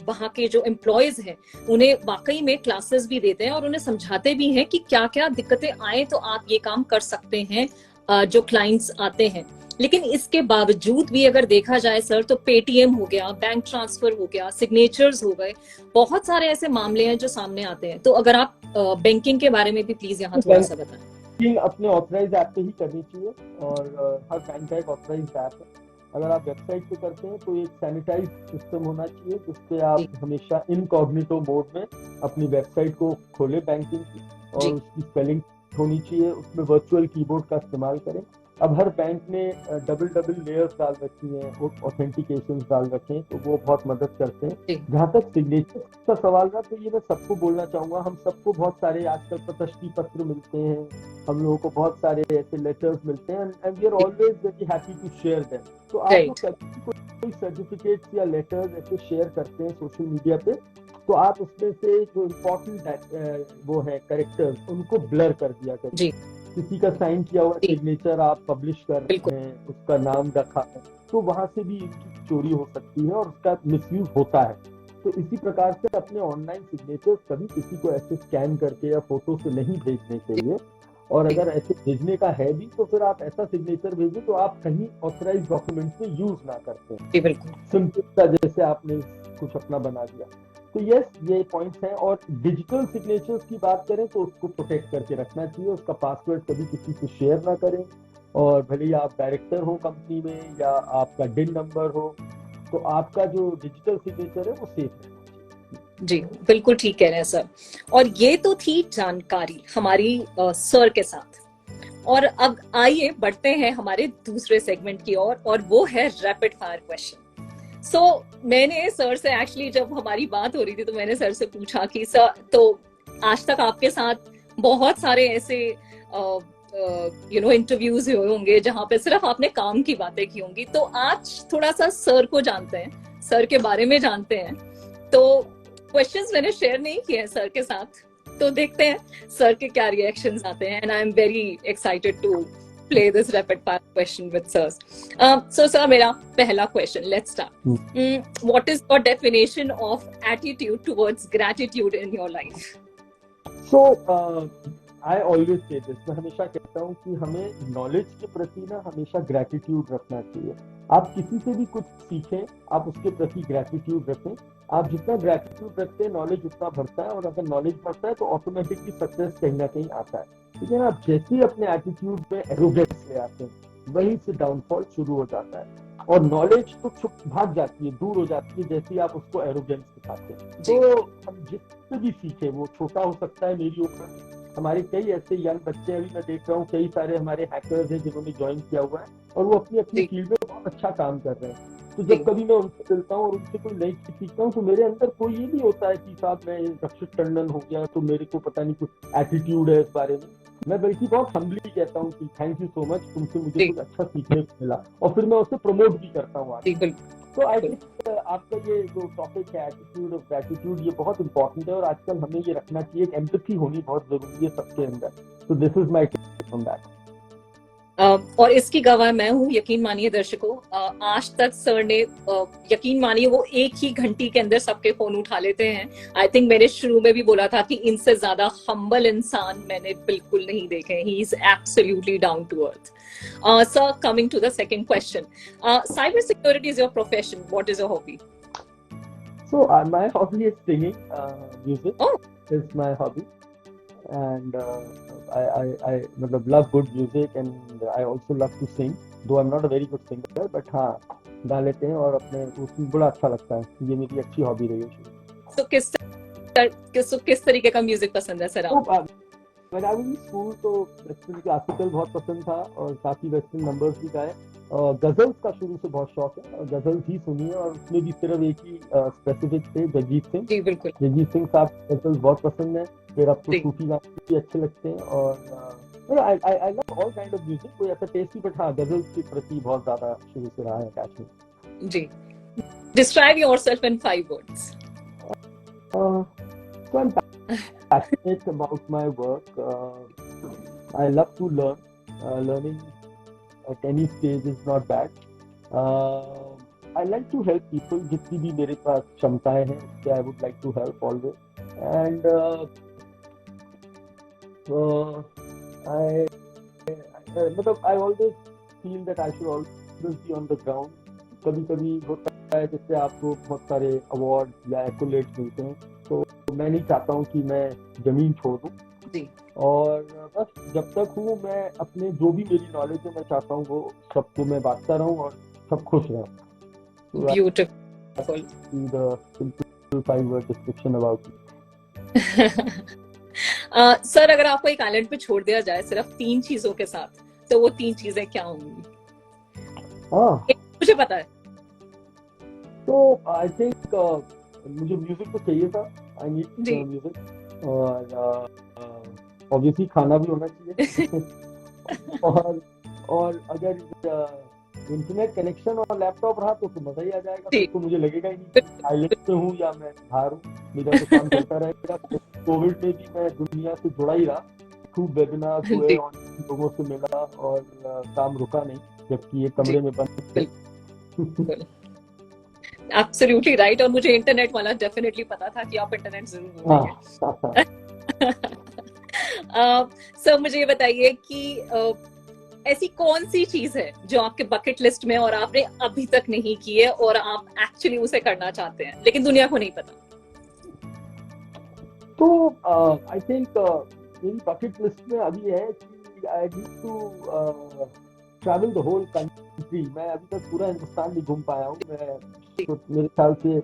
वहाँ के जो एम्प्लॉयज हैं उन्हें वाकई में क्लासेस भी देते हैं और उन्हें समझाते भी हैं कि क्या क्या दिक्कतें आए तो आप ये काम कर सकते हैं जो क्लाइंट्स आते हैं। लेकिन इसके बावजूद भी अगर देखा जाए सर, तो पेटीएम हो गया, बैंक ट्रांसफर हो गया, सिग्नेचर्स हो गए, बहुत सारे ऐसे मामले हैं जो सामने आते हैं। तो अगर आप बैंकिंग के बारे में भी प्लीज यहाँ थोड़ा सा बताएं। अपने ऑथराइज ऐप पे ही करनी चाहिए, और हर बैंक का एक ऑथराइज ऐप है। अगर आप वेबसाइट पे करते हैं तो एक सैनिटाइज सिस्टम होना चाहिए जिसपे आप हमेशा इनकॉग्निटो मोड में अपनी वेबसाइट को खोले बैंकिंग की, और उसकी स्पेलिंग होनी चाहिए, उसमें वर्चुअल कीबोर्ड का इस्तेमाल करें। अब हर बैंक ने डबल लेयर्स डाल रखी हैं, ऑथेंटिकेशन डाल रखे हैं, तो वो बहुत मदद करते हैं। जहाँ तक सिग्नेचर का सवाल रहा, तो ये मैं सबको बोलना चाहूंगा, हम सबको बहुत सारे आजकल प्रशस्ति पत्र मिलते हैं, हम लोगों को बहुत सारे ऐसे लेटर्स मिलते हैं, and we are always very happy to share them. तो आप लोग कोई सर्टिफिकेट्स या लेटर्स ऐसे शेयर करते हैं सोशल मीडिया पे, तो आप उसमें से जो इम्पोर्टेंट वो है कैरेक्टर्स, उनको ब्लर कर दिया करें। किसी का साइन किया हुआ सिग्नेचर आप पब्लिश कर रहे हैं, उसका नाम रखा है, तो वहां से भी इसकी चोरी हो सकती है और उसका मिसयूज होता है। तो इसी प्रकार से अपने ऑनलाइन सिग्नेचर कभी किसी को ऐसे स्कैन करके या फोटो से नहीं भेजने चाहिए, और अगर ऐसे भेजने का है भी तो फिर आप ऐसा सिग्नेचर भेजें तो आप कहीं ऑथराइज डॉक्यूमेंट्स में यूज ना करते हैं, सिंपल सा जैसे आपने कुछ अपना बना दिया। तो यस, ये पॉइंट्स हैं। और डिजिटल सिग्नेचर्स की बात करें तो उसको प्रोटेक्ट करके रखना चाहिए, उसका पासवर्ड कभी किसी से शेयर ना करें, और भले ही आप डायरेक्टर हो कंपनी में या आपका डिन नंबर हो, तो आपका जो डिजिटल सिग्नेचर है वो सेफ है। जी, बिल्कुल ठीक कह रहे हैं सर। और ये तो थी जानकारी हमारी सर के साथ, और अब आइए बढ़ते हैं हमारे दूसरे सेगमेंट की ओर, और वो है रैपिड फायर क्वेश्चन। सो मैंने सर से एक्चुअली जब हमारी बात हो रही थी तो मैंने सर से पूछा कि सर, तो आज तक आपके साथ बहुत सारे ऐसे इंटरव्यूज हुए होंगे जहां पे सिर्फ आपने काम की बातें की होंगी, तो आज थोड़ा सा सर को जानते हैं, सर के बारे में जानते हैं। तो क्वेश्चंस मैंने शेयर नहीं किए हैं सर के साथ, तो देखते हैं सर के क्या रिएक्शंस आते हैं, and I am very excited to play this rapid fire question with sirs. So sir, मेरा पहला question, let's start. What is your definition of attitude towards gratitude in your life? So I always say this, मैं हमेशा कहता हूँ कि हमें knowledge के प्रति ना हमेशा ग्रेटिट्यूड रखना चाहिए। आप किसी से भी कुछ सीखें, आप उसके प्रति ग्रेटिट्यूड रखें। आप जितना ग्रेटिट्यूड रखते हैं नॉलेज उतना बढ़ता है, और अगर नॉलेज बढ़ता है तो ऑटोमेटिकली सक्सेस कहीं ना कहीं आता है। ठीक है ना? आप जैसे ही अपने एटीट्यूड में एरोगेंस ले आते हैं वहीं से डाउनफॉल शुरू हो जाता है, और नॉलेज तो भाग जाती है, दूर हो जाती है जैसे ही आप उसको एरोगेंस दिखाते हैं। तो हम जिससे भी सीखे, वो छोटा हो सकता है, मेरी उम्र, हमारे कई ऐसे यंग बच्चे अभी मैं देख रहा हूँ, कई सारे हमारे हैकर्स हैं जिन्होंने ज्वाइन किया हुआ है और वो अपनी अपनी फील्ड में बहुत अच्छा काम कर रहे हैं। तो जब कभी मैं उनसे मिलता हूँ और उनसे कोई नई चीज सीखता हूँ तो मेरे अंदर कोई ये नहीं होता है कि साहब मैं रक्षित टंडन हो गया तो मेरे को पता नहीं कुछ एटीट्यूड है इस बारे में। मैं बल्कि बहुत हम्बली कहता हूँ कि थैंक यू सो मच, तुमसे मुझे कुछ अच्छा सीखने को मिला, और फिर मैं उसे प्रमोट भी करता हूँ आगे। तो आई थिंक आपका ये जो टॉपिक है एटीट्यूड ऑफ ग्रैटिट्यूड, ये बहुत इंपॉर्टेंट है और आजकल हमें ये रखना चाहिए, एक एम्पैथी होनी बहुत जरूरी है सबके अंदर। तो this is my take on that. और इसकी गवाह मैं हूँ। यकीन मानिए दर्शकों, आज तक सर ने, यकीन मानिए, वो एक ही घंटी के अंदर सबके फोन उठा लेते हैं। आई थिंक मैंने शुरू में भी बोला था कि इनसे ज्यादा हम्बल इंसान मैंने बिल्कुल नहीं देखे। He is absolutely down to earth. Sir, coming to the second question, cyber security is your profession, what is your hobby? So my hobby is singing. Music is my hobby, and I love good music, and I also love to sing. Though I'm not a very good singer, but हाँ गा लेते हैं और अपने उसमें बड़ा अच्छा लगता है। ये मेरी अच्छी हॉबी रही है शुरू। तो किस तरीके का म्यूजिक पसंद है सर आपको? When I was in school तो वेस्टर्न क्लासिकल बहुत पसंद था और काफी वेस्टर्न नंबर्स भी गाए। गजल्स का शुरू से बहुत शौक है और गजल्स ही सुनी है, और उसमें भी सिर्फ एक ही स्पेसिफिक थे, जगजीत सिंह। जी बिल्कुल। जगजीत सिंह साहब गजल्स बहुत पसंद है। फिर अब तो सूफी गाने भी अच्छे लगते हैं, और I love all kind of music. कोई ऐसा टेस्ट नहीं, बट हाँ गजल्स के प्रति बहुत ज्यादा शुरू से रहा है अटैचमेंट। जी, describe yourself in 5 words. So I'm passionate about my work. I love to learn. Learning at any stage is not bad. I like to help people. जितनी भी मेरे पास क्षमताएं हैं, उससे I would like to help always. And I always feel that I should always be on the ground. कभी कभी होता है जैसे आपको बहुत सारे अवार्ड या एक्कोलेट्स मिलते हैं, तो मैं नहीं चाहता हूँ कि मैं जमीन छोड़ दूँ। और बस जब तक हूँ मैं अपने जो भी मेरी नॉलेज है मैं चाहता हूँ वो सबको मैं बांटता रहूँ और सब खुश रहें। Beautiful. The simple 5-word description about it. Sir, अगर आपको एक आइलैंड पे छोड़ दिया जाए सिर्फ 3 चीजों के साथ, तो वो 3 चीजें क्या होंगी? मुझे पता है। तो आई थिंक मुझे म्यूजिक तो चाहिए था। आई नीड म्यूजिक, और ऑब्वियसली खाना भी होना चाहिए। और अगर इंटरनेट कनेक्शन और लैपटॉप रहा तो मजा ही आ जाएगा। फिर तो मुझे लगेगा ही नहीं आइलैंड पे हूँ या मैं बाहर हूँ, मेरा तो काम चलता रहेगा। कोविड में भी मैं दुनिया से जुड़ा ही रहा, खूब वेबिनार हुए, लोगों से मिला और काम रुका नहीं, जबकि एक कमरे में बंद थे। Absolutely right. और मुझे इंटरनेट वाला डेफिनेटली पता था कि आप इंटरनेट जरूर बोलेंगे। सर, मुझे ये बताइए कि ऐसी कौन सी चीज है जो आपके बकेट लिस्ट में और आपने अभी तक नहीं की है और आप एक्चुअली उसे करना चाहते हैं लेकिन दुनिया को नहीं पता? तो आई थिंक मेरी बकेट लिस्ट में अभी है कि I need to travel the whole country. मैं अभी तक पूरा हिंदुस्तान भी घूम पाया हूँ। मैं तो मेरे ख्याल से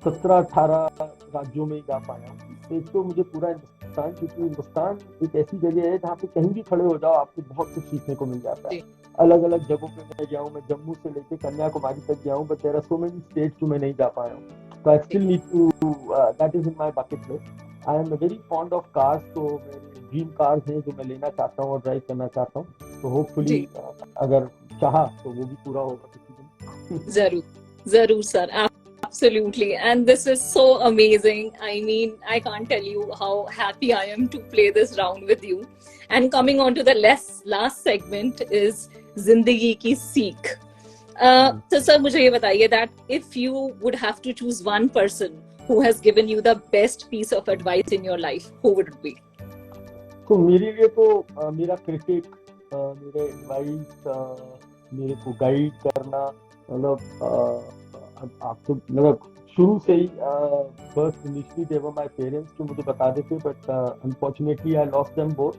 17-18 राज्यों में ही जा पाया हूँ। तो एक तो मुझे पूरा हिंदुस्तान, क्योंकि हिंदुस्तान एक ऐसी जगह है जहाँ पे कहीं भी खड़े हो जाओ आपको बहुत कुछ सीखने को मिल जाता है। अलग अलग जगहों पे मैं गया हूँ, मैं जम्मू से लेकर कन्याकुमारी तक गया हूँ, but there are so many states जो मैं नहीं जा पाया हूँ। तो I still need to, that is in my bucket list. I am very fond of cars, तो मेरे ड्रीम कार्स हैं जो मैं लेना चाहता हूँ और ड्राइव करना चाहता हूँ। तो होपफुली अगर चाहा तो वो भी पूरा होगा किसी दिन। जरूर sir, absolutely. And this is so amazing. I mean, I can't tell you how happy I am to play this round with you. And coming on to the last segment is Zindagi Ki Seekh. So sir, मुझे ये बताइए that if you would have to choose one person who has given you the best piece of advice in your life, who would it be? तो मेरे लिए तो मेरा critic, मेरे advice, मेरे को गाइड करना, मतलब आप तो मतलब शुरू से ही first initially they were my parents जो मुझे बता देते, but unfortunately I lost them both.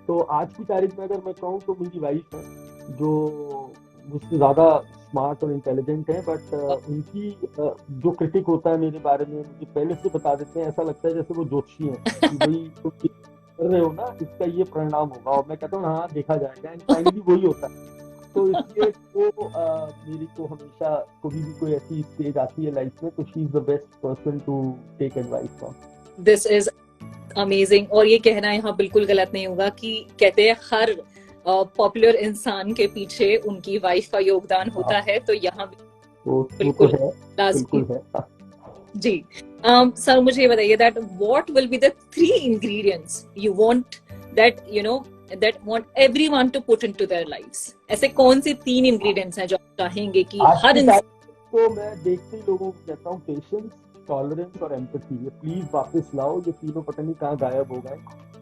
तो आज की तारीख में अगर मैं कहूँ तो मेरी वाइफ है जो मुझसे ज़्यादा स्मार्ट और इंटेलिजेंट है, बट उनकी जो क्रिटिक होता है मेरे बारे में मुझे पहले से बता देते हैं। ऐसा लगता है जैसे वो ज्योतिषी हैं कि भाई तुम कर रहे हो ना, इसका ये परिणाम होगा, और मैं कहता हूँ हाँ देखा जाएगा, एंड फाइनली वही होता है। तो इसलिए वो मेरी को हमेशा कभी भी कोई ऐसी स्टेज आती है लाइफ में, तो she is the best person to take advice from. This is amazing. और ये कहना यहाँ बिल्कुल गलत नहीं होगा कि कहते हैं हर पॉपुलर इंसान के पीछे उनकी वाइफ का योगदान होता है, तो यहाँ वो बिल्कुल तो है, लाजमी। बिल्कुल है। जी। सर मुझे ये बताइए that what will be the 3 ingredients you want that that want everyone to put into their lives? ऐसे कौन से 3 इंग्रेडिएंट्स हैं जो आप चाहेंगे कि हर इंसान? तो मैं देखते ही लोगों को कहता हूँ पेशेंस, टॉलरेंस और एम्पैथी, ये प्लीज वापस लाओ। ये तीनों पता नहीं कहाँ गायब हो गए।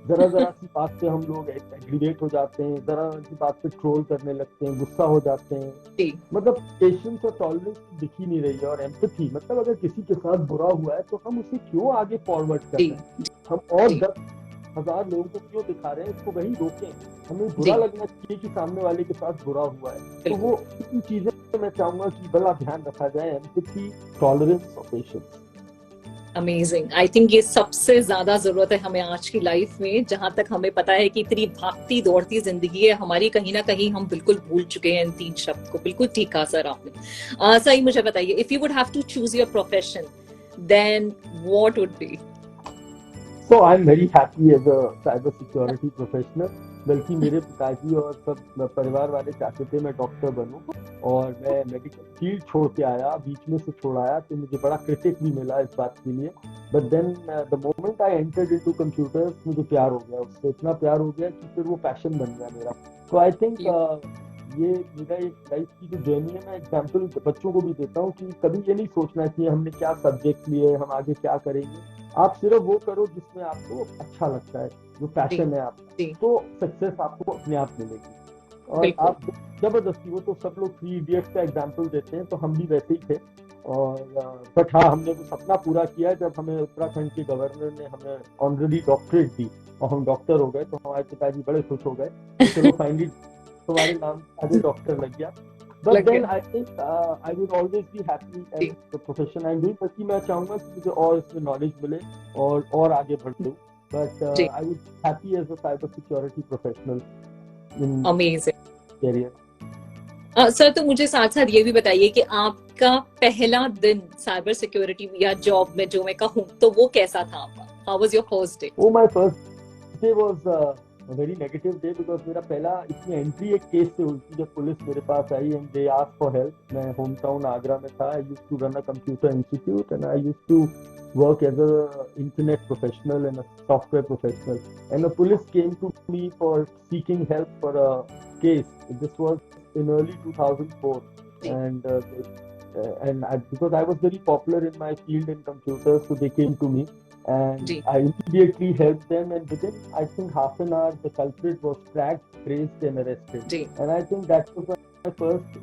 जरा सी बात पे हम लोग एग्रीवेट हो जाते हैं, जरा सी बात पे ट्रोल करने लगते हैं, गुस्सा हो जाते हैं। मतलब पेशेंस और टॉलरेंस दिख ही नहीं रही है। और एम्पैथी मतलब अगर किसी के साथ बुरा हुआ है तो हम उसे क्यों आगे फॉरवर्ड कर रहे हैं? हम और 10,000 लोगों को क्यों दिखा रहे हैं? इसको वही रोकें। हमें बुरा लगना चाहिए कि सामने वाले के साथ बुरा हुआ है। तो वो इन चीजें मैं चाहूंगा कि बड़ा ध्यान रखा जाए, एम्पैथी, टॉलरेंस और पेशेंस। अमेजिंग। आई थिंक ये सबसे ज्यादा जरूरत है हमें आज की लाइफ में, जहां तक हमें पता है कि इतनी भागती दौड़ती जिंदगी है हमारी, कहीं ना कहीं हम बिल्कुल भूल चुके हैं इन 3 शब्द को। बिल्कुल ठीक कहा सर आपने। सही मुझे बताइए, if you would have to choose your profession then what would be? So I'm very happy as a cyber security professional। बल्कि मेरे पिताजी और सब परिवार वाले चाहते थे मैं डॉक्टर बनूं, और मैं मेडिकल फील्ड छोड़ के आया, बीच में से छोड़ आया, तो मुझे बड़ा क्रिटिक भी मिला इस बात के लिए। But then the moment I entered into computers, मुझे प्यार हो गया उससे, इतना प्यार हो गया कि फिर वो पैशन बन गया मेरा। तो आई थिंक ये मेरा एक लाइफ की जो जर्नी है, मैं एग्जाम्पल बच्चों को भी देता हूँ कि कभी ये नहीं सोचना चाहिए हमने क्या सब्जेक्ट लिए, हम आगे क्या करेंगे। आप सिर्फ वो करो जिसमें आपको अच्छा लगता है, जो पैशन है आपका, तो सक्सेस आपको अपने आप मिलेगी। और आप जबरदस्ती, वो तो सब लोग 3 इडियट्स का एग्जाम्पल देते हैं, तो हम भी वैसे ही थे। और बट हाँ, हमने वो सपना पूरा किया जब हमें उत्तराखंड के गवर्नर ने हमें ऑनरेरी डॉक्टरेट दी और हम डॉक्टर हो गए, तो हमारे पिताजी बड़े खुश हो गए। तो चलो फाइनली तुम्हारे नाम आगे डॉक्टर लग गया। But then I think I would always be happy as the profession I'm doing, बल्कि मैं चाहूंगा कि मुझे और इसमें नॉलेज मिले और आगे बढ़ूं। But I would be happy as a cyber security professional in career। Sir तो मुझे साथ साथ ये भी बताइए कि आपका पहला दिन साइबर सिक्योरिटी या जॉब में जो मैं कहूँ तो वो कैसा था आपका? How was your first day? Oh, my first day was a very negative day because मेरा पहला इसमें एंट्री एक केस से हुई थी जब पुलिस मेरे पास आई and they asked for help. मैं होम टाउन आगरा में था। I used to run a computer institute and I used to work as a internet professional and a software professional, and the police came to me for seeking help for a case. This was in early 2004 and because I was very popular in my field in computers, so they came to me and I immediately helped them, and within I think half an hour the culprit was tracked, traced and arrested. And I think that was my first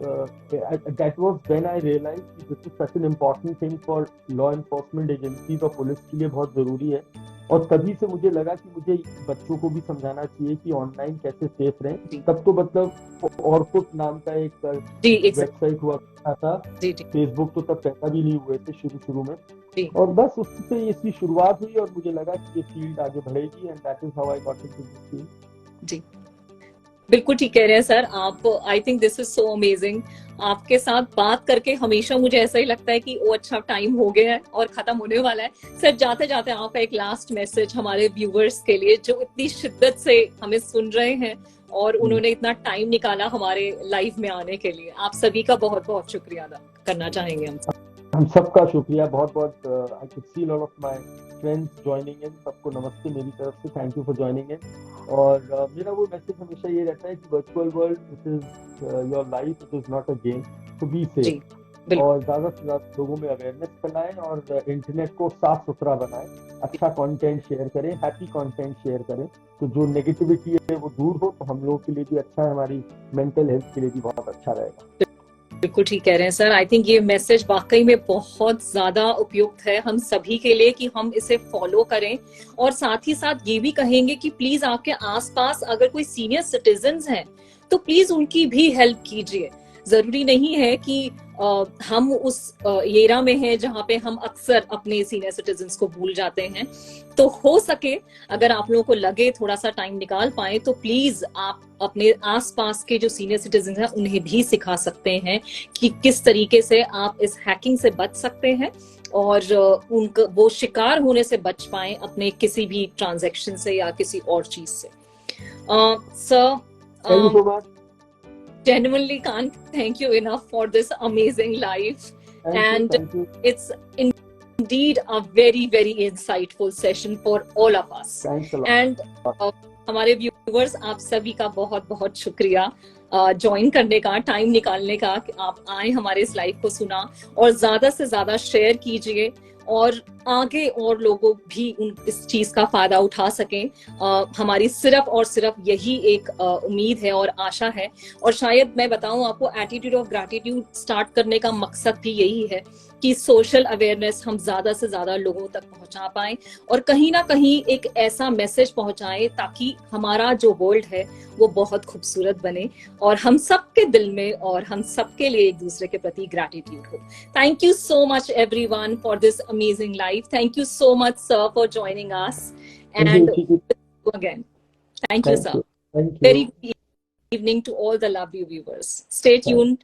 that was when I realized कि this is such an important thing for law enforcement agencies और police के लिए बहुत जरूरी है। और तभी से मुझे लगा कि मुझे बच्चों को भी समझाना चाहिए कि ऑनलाइन कैसे सेफ रहें। तब तो मतलब ऑर्कुट नाम का एक वेबसाइट हुआ था, फेसबुक तो तब पैदा भी नहीं हुए थे शुरू में। और बस उससे इसकी शुरुआत हुई और मुझे लगा कि ये फील्ड आगे बढ़ेगी and that is how I got into this field. जी बिल्कुल ठीक कह रहे हैं सर आप। I think this is so amazing. आपके साथ बात करके हमेशा मुझे ऐसा ही लगता है कि वो अच्छा टाइम हो गया है और खत्म होने वाला है। सर जाते जाते आपका एक लास्ट मैसेज हमारे व्यूवर्स के लिए जो इतनी शिद्दत से हमें सुन रहे हैं और उन्होंने इतना टाइम निकाला हमारे लाइव में आने के लिए, आप सभी का बहुत बहुत शुक्रिया अदा करना चाहेंगे हम सबका शुक्रिया बहुत बहुत। I could see lot of my friends joining in. सबको नमस्ते मेरी तरफ से, thank you for joining in. और मेरा वो मैसेज हमेशा ये रहता है कि virtual world it is your life, it is not a game, so be safe. और ज्यादा से ज्यादा लोगों में अवेयरनेस फैलाएं और इंटरनेट को साफ सुथरा बनाएं, अच्छा कंटेंट शेयर करें, हैप्पी कंटेंट शेयर करें, तो जो नेगेटिविटी है वो दूर हो, तो हम लोगों के लिए भी अच्छा है, हमारी मेंटल हेल्थ के लिए भी बहुत अच्छा रहेगा। बिल्कुल ठीक कह रहे हैं सर। आई थिंक ये मैसेज वाकई में बहुत ज्यादा उपयुक्त है हम सभी के लिए कि हम इसे फॉलो करें। और साथ ही साथ ये भी कहेंगे कि प्लीज आपके आसपास अगर कोई सीनियर सिटीजन्स हैं तो प्लीज उनकी भी हेल्प कीजिए। जरूरी नहीं है कि हम उस एरा में हैं जहाँ पे हम अक्सर अपने सीनियर सिटीजन्स को भूल जाते हैं। तो हो सके अगर आप लोगों को लगे थोड़ा सा टाइम निकाल पाए तो प्लीज आप अपने आसपास के जो सीनियर सिटीजन हैं उन्हें भी सिखा सकते हैं कि किस तरीके से आप इस हैकिंग से बच सकते हैं और उनका वो शिकार होने से बच पाए अपने किसी भी ट्रांजैक्शन से या किसी और चीज से। Sir, thank you so much. genuinely can't thank you enough for this amazing live, and thank you. it's indeed a very very insightful session for all of us. Thanks a lot. And हमारे viewers आप सभी का बहुत बहुत शुक्रिया join करने का, time निकालने का, कि आप आए हमारे इस लाइव को सुना और ज्यादा से ज्यादा शेयर कीजिए और आगे और लोगों भी इस चीज का फायदा उठा सकें। हमारी सिर्फ और सिर्फ यही एक उम्मीद है और आशा है। और शायद मैं बताऊं आपको, एटीट्यूड ऑफ ग्रैटिट्यूड स्टार्ट करने का मकसद भी यही है कि सोशल अवेयरनेस हम ज्यादा से ज्यादा लोगों तक पहुंचा पाएं और कहीं ना कहीं एक ऐसा मैसेज पहुंचाएं ताकि हमारा जो वर्ल्ड है वो बहुत खूबसूरत बने और हम सबके दिल में और हम सबके लिए एक दूसरे के प्रति ग्रैटिट्यूड हो। Thank you so much everyone for this amazing life. Thank you so much, sir, for joining us. And again, thank you, sir. Thank you. Very good evening to all the lovely viewers. Stay tuned.